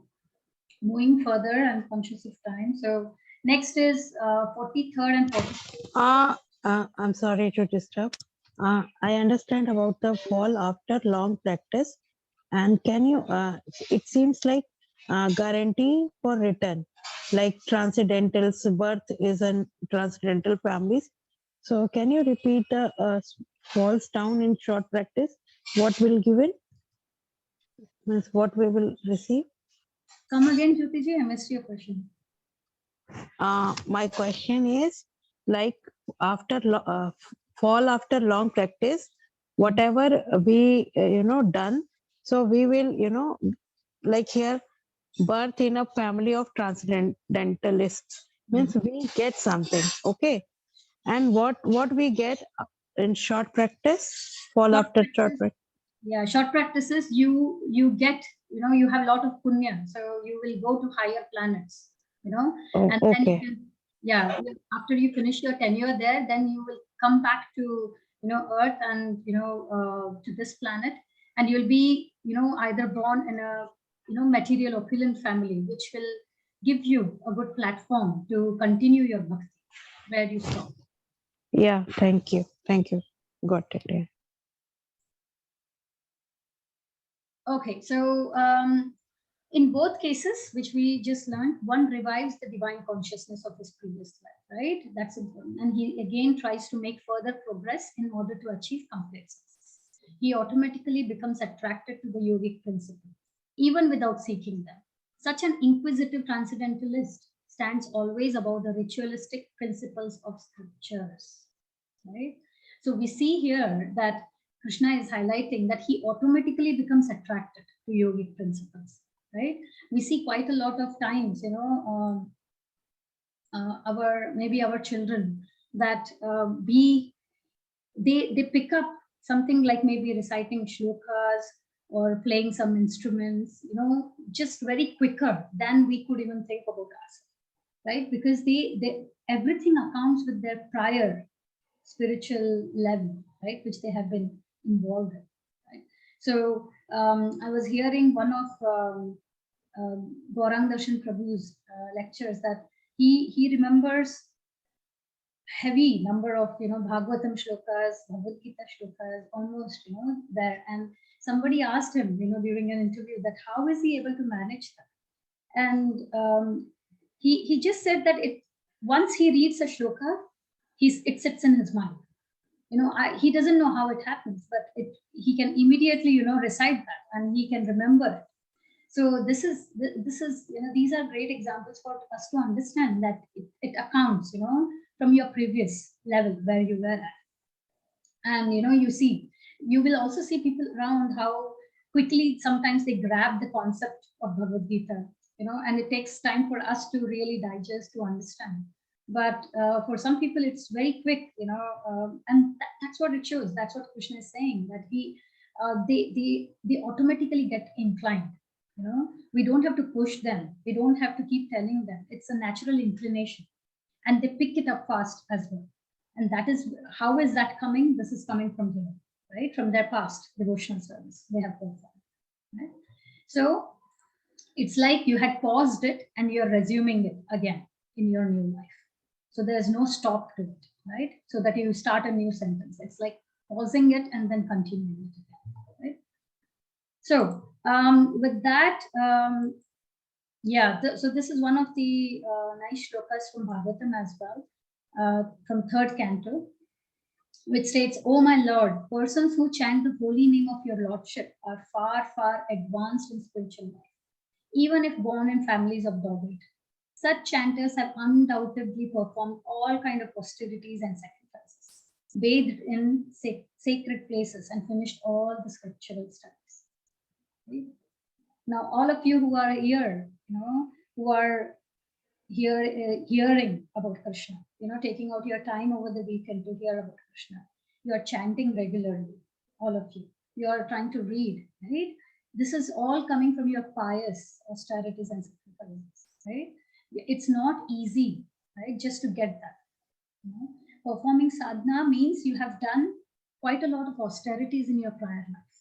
moving further, I'm conscious of time. So next is 43rd and 44th. I'm sorry to disturb. I understand about the fall after long practice. And can you, it seems like guarantee for return, like transcendental's birth is in transcendental families. So can you repeat the falls down in short practice? What will given? Means what we will receive? Come again, Jyoti ji, I missed your question. My question is like after fall after long practice, whatever we done, so we will like here birth in a family of transcendentalists means we get something, okay, and what we get in short practice, fall Short after short practice, practice. yeah, short practices, you get, you have a lot of punya, so you will go to higher planets, Oh, and then you okay. can, yeah, after you finish your tenure there, then you will come back to, Earth and, to this planet, and you'll be, either born in a, material opulent family, which will give you a good platform to continue your bhakti where you stop. Yeah, thank you, got it. Yeah. Okay, so in both cases, which we just learned, one revives the divine consciousness of his previous life, right? That's important. And he again tries to make further progress in order to achieve complete success. He automatically becomes attracted to the yogic principles, even without seeking them. Such an inquisitive transcendentalist stands always above the ritualistic principles of scriptures, right? So we see here that Krishna is highlighting that he automatically becomes attracted to yogic principles, right? We see quite a lot of times, our children that they pick up something like maybe reciting shlokas or playing some instruments, just very quicker than we could even think about ourselves, right? Because they everything accounts with their prior spiritual level, right, which they have been involved in, right? So I was hearing one of Gaurang Darshan Prabhu's lectures that he remembers heavy number of Bhagavatam shlokas, Bhagavad Gita shlokas, almost there. And somebody asked him during an interview that how is he able to manage that? And he just said that once he reads a shloka, it sits in his mind. He doesn't know how it happens, but he can immediately recite that and he can remember it. So this is these are great examples for us to understand that it accounts from your previous level where you were at. And you will also see people around how quickly sometimes they grab the concept of Bhagavad Gita, and it takes time for us to really digest, to understand. But for some people, it's very quick, and that's what it shows. That's what Krishna is saying, that they automatically get inclined. We don't have to push them. We don't have to keep telling them. It's a natural inclination, and they pick it up fast as well. And that is, how is that coming? This is coming from here, right? From their past devotional service they have performed, right? So it's like you had paused it and you're resuming it again in your new life. So there's no stop to it, right? So that you start a new sentence. It's like pausing it and then continuing it again, right? So with that, so this is one of the nice shlokas from Bhagavatam as well, from third canto, which states, "O my Lord, persons who chant the holy name of your Lordship are far, far advanced in spiritual life, even if born in families of dogwood. Such chanters have undoubtedly performed all kinds of austerities and sacrifices, bathed in sacred places, and finished all the scriptural studies." Right? Now, all of you who are here, who are here hearing about Krishna, taking out your time over the weekend to hear about Krishna, you are chanting regularly, all of you. You are trying to read, right? This is all coming from your pious austerities and sacrifices, right? It's not easy, right? Just to get that. Performing sadhana means you have done quite a lot of austerities in your prior life.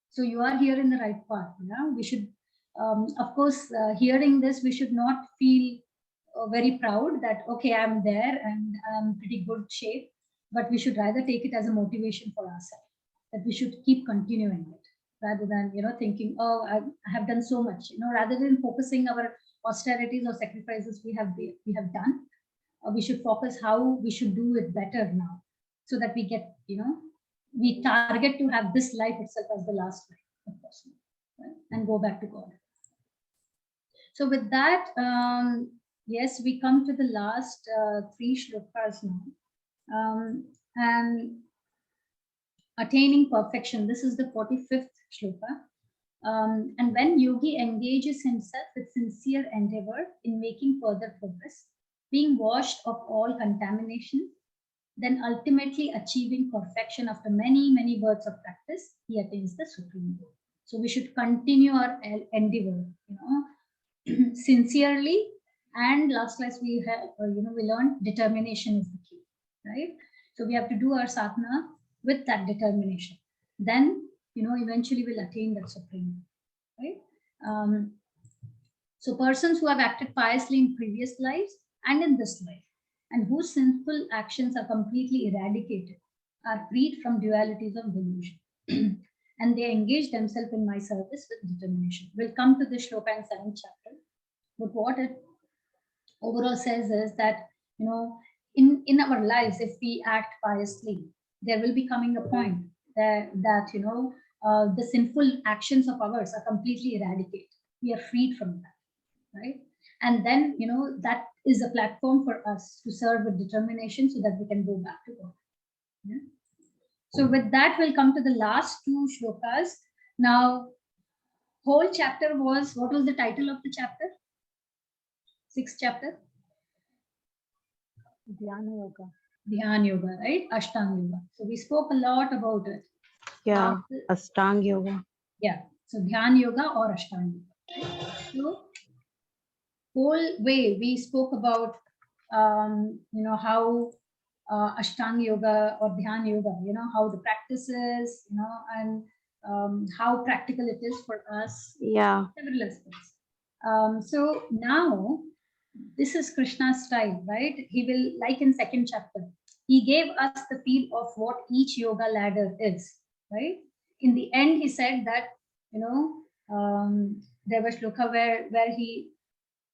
So you are here in the right path. We should, of course, hearing this, we should not feel very proud that, okay, I'm there and I'm pretty good shape, but we should rather take it as a motivation for ourselves, that we should keep continuing it rather than, thinking, oh, I have done so much, rather than focusing our austerities or sacrifices we have done. We should focus how we should do it better now, so that we get, we target to have this life itself as the last life, if possible, right? And go back to God. So with that, yes, we come to the last 3 shlokas now, and attaining perfection. This is the 45th shloka. And when yogi engages himself with sincere endeavor in making further progress, being washed of all contamination, then ultimately achieving perfection after many, many births of practice, he attains the supreme goal. So we should continue our endeavor, sincerely. And last class we have, we learned determination is the key, right? So we have to do our sadhana with that determination. Then, eventually we'll attain that supreme, right? So persons who have acted piously in previous lives and in this life, and whose sinful actions are completely eradicated, are freed from dualities of delusion. And they engage themselves in my service with determination. We'll come to this shloka in 7th chapter. But what it overall says is that, in our lives, if we act piously, there will be coming a point that the sinful actions of ours are completely eradicated. We are freed from that, right? And then, that is a platform for us to serve with determination so that we can go back to God. Yeah? So with that, we'll come to the last 2 shlokas. Now, whole chapter was, what was the title of the chapter? 6th chapter? Dhyana Yoga. Dhyan Yoga, right? Ashtanga Yoga. So we spoke a lot about it. Yeah, Ashtanga Yoga. Yeah. So Dhyan Yoga or Ashtanga Yoga. So whole way we spoke about, how Ashtanga Yoga or Dhyan Yoga, how the practice is, and how practical it is for us. Yeah. Several aspects. So now, this is Krishna's style, right? He will, like in 2nd chapter, he gave us the feel of what each yoga ladder is, right? In the end, he said that, there was shloka where he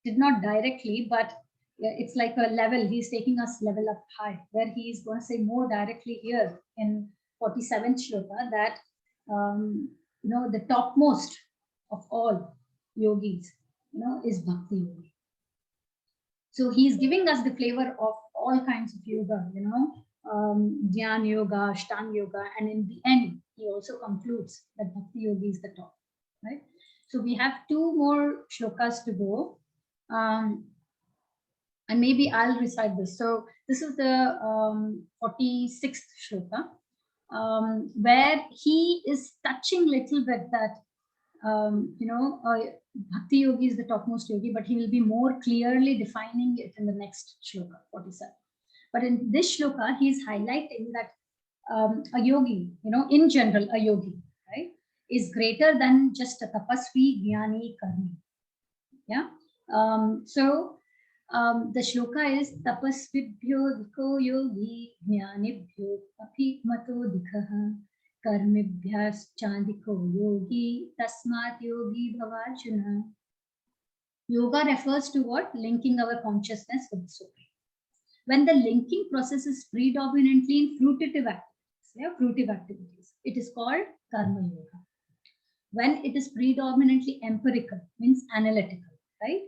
did not directly, but it's like a level. He's taking us level up high, where he's going to say more directly here in 47th shloka that, the topmost of all yogis, is bhakti yogi. So he's giving us the flavor of all kinds of yoga, Dhyan Yoga, Ashtanga Yoga, and in the end, he also concludes that Bhakti Yogi is the top, right? So we have 2 more shlokas to go. And maybe I'll recite this. So this is the 46th shloka, where he is touching little bit that, Bhakti Yogi is the topmost yogi, but he will be more clearly defining it in the next shloka, 47. But in this shloka, he is highlighting that a yogi, in general, a yogi, right, is greater than just a tapasvi, jnani, karmi. Yeah. The shloka is tapasvibhyo diko yogi jnanibhyo aphimato dikhaha karmibhyas chandiko yogi tasmat yogi bhavachuna. Yoga refers to what? Linking our consciousness with the Supreme. When the linking process is predominantly in fruitive activities, it is called karma yoga. When it is predominantly empirical, means analytical, right?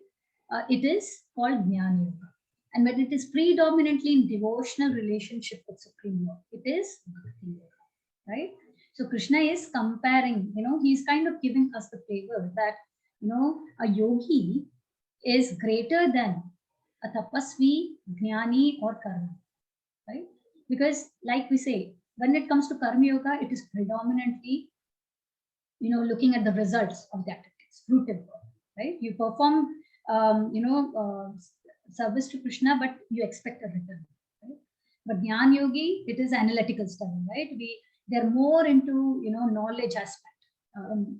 It is called jnana yoga. And when it is predominantly in devotional relationship with Supreme Lord, it is bhakti yoga, right? So Krishna is comparing, he's kind of giving us the flavor that, a yogi is greater than a tapasvi, jnani, or karma, right? Because like we say, when it comes to karma yoga, it is predominantly, looking at the results of the activities, fruitive work, right? You perform, service to Krishna, but you expect a return, right? But Jnana Yogi, it is analytical study, right? They're more into, knowledge aspect,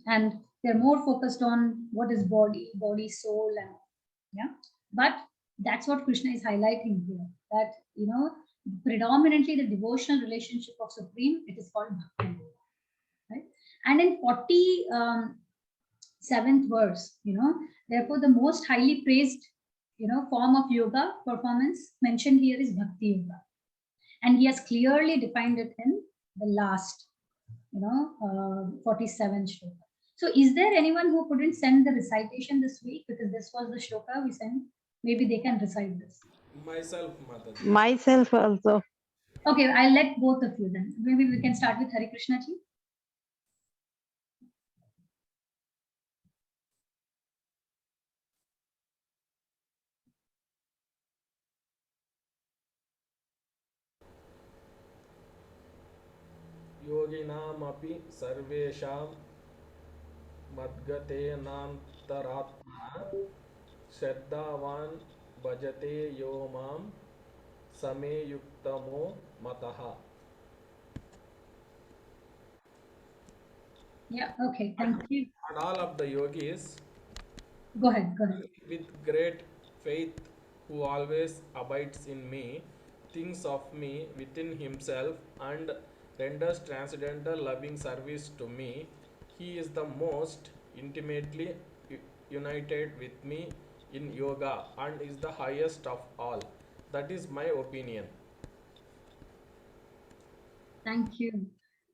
and they're more focused on what is body, soul, and yeah. But that's what Krishna is highlighting here, that, predominantly the devotional relationship of Supreme, it is called Bhakti Yoga, right? And in 47th verse, therefore the most highly praised, form of yoga performance mentioned here is Bhakti Yoga. And he has clearly defined it in the last, 47th shloka. So is there anyone who couldn't send the recitation this week? Because this was the shloka we sent. Maybe they can recite this. Myself, Mataji. Myself also. Okay, I'll let both of you then. Maybe we can start with Hari Krishna ji. योगिनामपि सर्वेषां मद्गतेनान्तरात्मना श्रद्धावान् भजते यो मां समे युक्तमो मतः. Yeah, okay, thank you. And all of the yogis, Go ahead. with great faith, who always abides in me, thinks of me within himself, and renders transcendental loving service to me, he is the most intimately united with me in yoga and is the highest of all. That is my opinion. Thank you,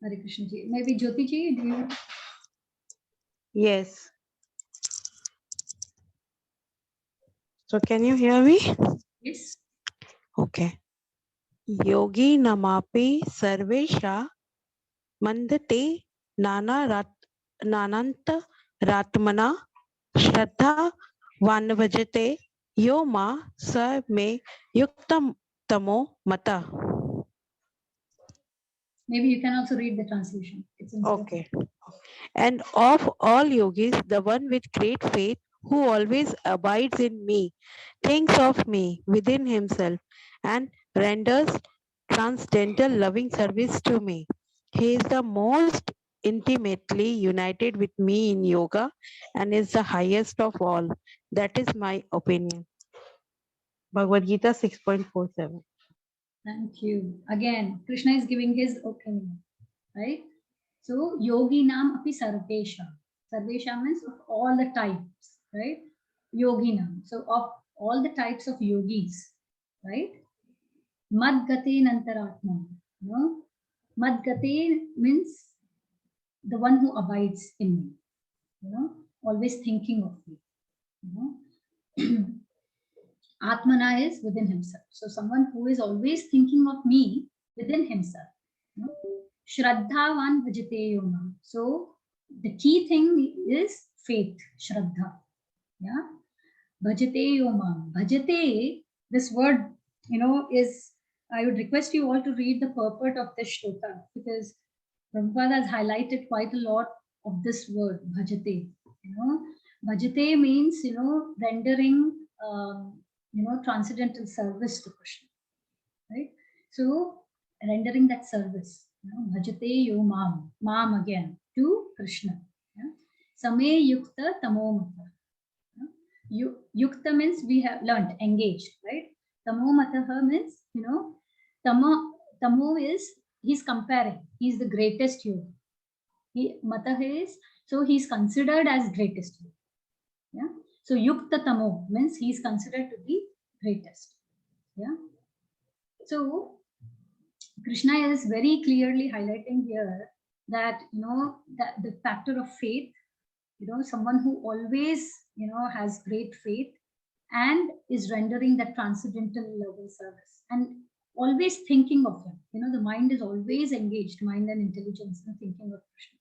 Hari Krishna ji. Maybe Jyoti ji, do you? Yes. So can you hear me? Yes. Okay. Yogi namapi sarvesha mandate nananta ratmana shraddha vanvajate yo ma sa me yuktam tamo mata. Maybe you can also read the translation. It's in Okay. And of all yogis, the one with great faith, who always abides in me, thinks of me within himself, and renders transcendental loving service to me. He is the most intimately united with me in yoga and is the highest of all. That is my opinion. Bhagavad Gita 6.47. Thank you. Again, Krishna is giving his opinion, right? So, yogi nam api sarvesha. Sarvesha means of all the types, right? Yogi nam. So, of all the types of yogis, right? Madgate nantaratma. Madgate means the one who abides in me, always thinking of me, Atmana is within himself. So someone who is always thinking of me within himself. Shraddhavan bhajate yoma. So the key thing is faith, shraddha. Yeah. Bhajate yoma. Bhajate This word, is, I would request you all to read the purport of this shloka, because Prabhupada has highlighted quite a lot of this word, bhajate. Bhajate means, rendering, transcendental service to Krishna, right? So rendering that service, bhajate yo mam again, to Krishna. Yeah? Same yukta tamomata. Yukta means we have learned, engaged, right? Tamomataha means, tamo is, he's comparing, he's the greatest yogi. Mataha is, so he's considered as greatest yogi. Yeah. So yukta tamo means he's considered to be greatest. Yeah. So Krishna is very clearly highlighting here that, that the factor of faith, someone who always, has great faith and is rendering that transcendental level service and always thinking of him. The mind is always engaged, mind and intelligence, and thinking of Krishna.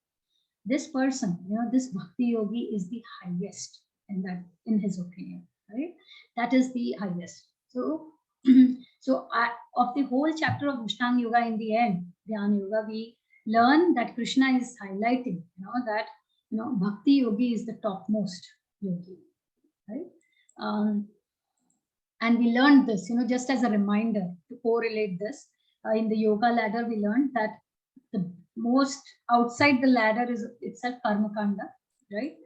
This person, this bhakti yogi is the highest in his opinion, right? That is the highest. So, of the whole chapter of Ashtanga Yoga, in the end, Dhyana Yoga, we learn that Krishna is highlighting, that, bhakti yogi is the topmost yogi, right? And we learned this, just as a reminder to correlate this. In the yoga ladder, we learned that the most outside the ladder is itself karma kanda, right?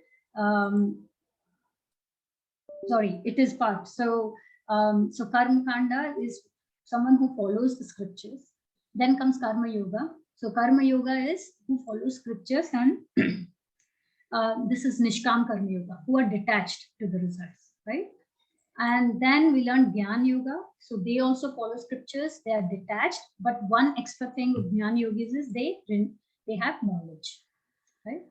Sorry, it is part. So, so karma kanda is someone who follows the scriptures. Then comes karma yoga. So karma yoga is who follows scriptures, and this is nishkam karma yoga, who are detached to the results, right? And then we learned Jnana Yoga. So they also follow scriptures. They are detached. But one extra thing with Jnana Yogis is they have knowledge, right?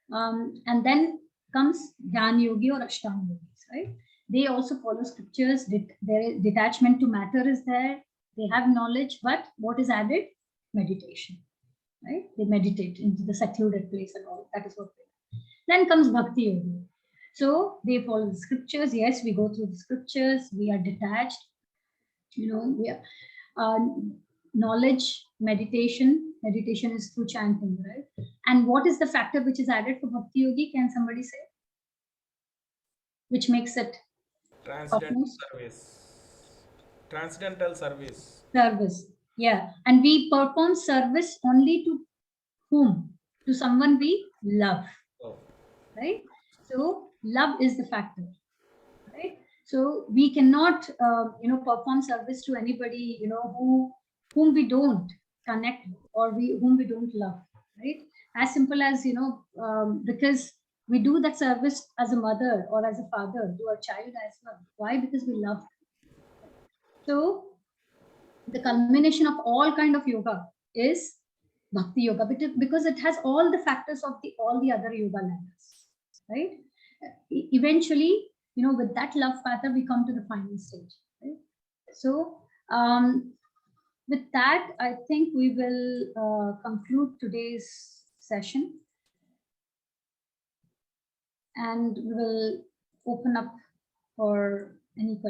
And then comes Jnana Yogi or Ashtanga Yogis, right? They also follow scriptures. Their detachment to matter is there. They have knowledge, but what is added? Meditation, right? They meditate into the secluded place and all. That is what they do. Then comes Bhakti Yogi. So they follow the scriptures. Yes, we go through the scriptures. We are detached. We are knowledge, meditation. Meditation is through chanting, right? And what is the factor which is added for Bhakti Yogi? Can somebody say? Which makes it Transcendental service. Transcendental service. Service. Yeah. And we perform service only to whom? To someone we love. Oh. Right? So love is the factor, right? So we cannot, perform service to anybody, whom we don't connect with, or whom we don't love, right? As simple as, because we do that service as a mother or as a father to our child as well. Why? Because we love. So the culmination of all kind of yoga is bhakti yoga, because it has all the factors of all the other yoga ladders, right? Eventually, with that love pattern, we come to the final stage, right? So with that, I think we will conclude today's session, and we will open up for any questions.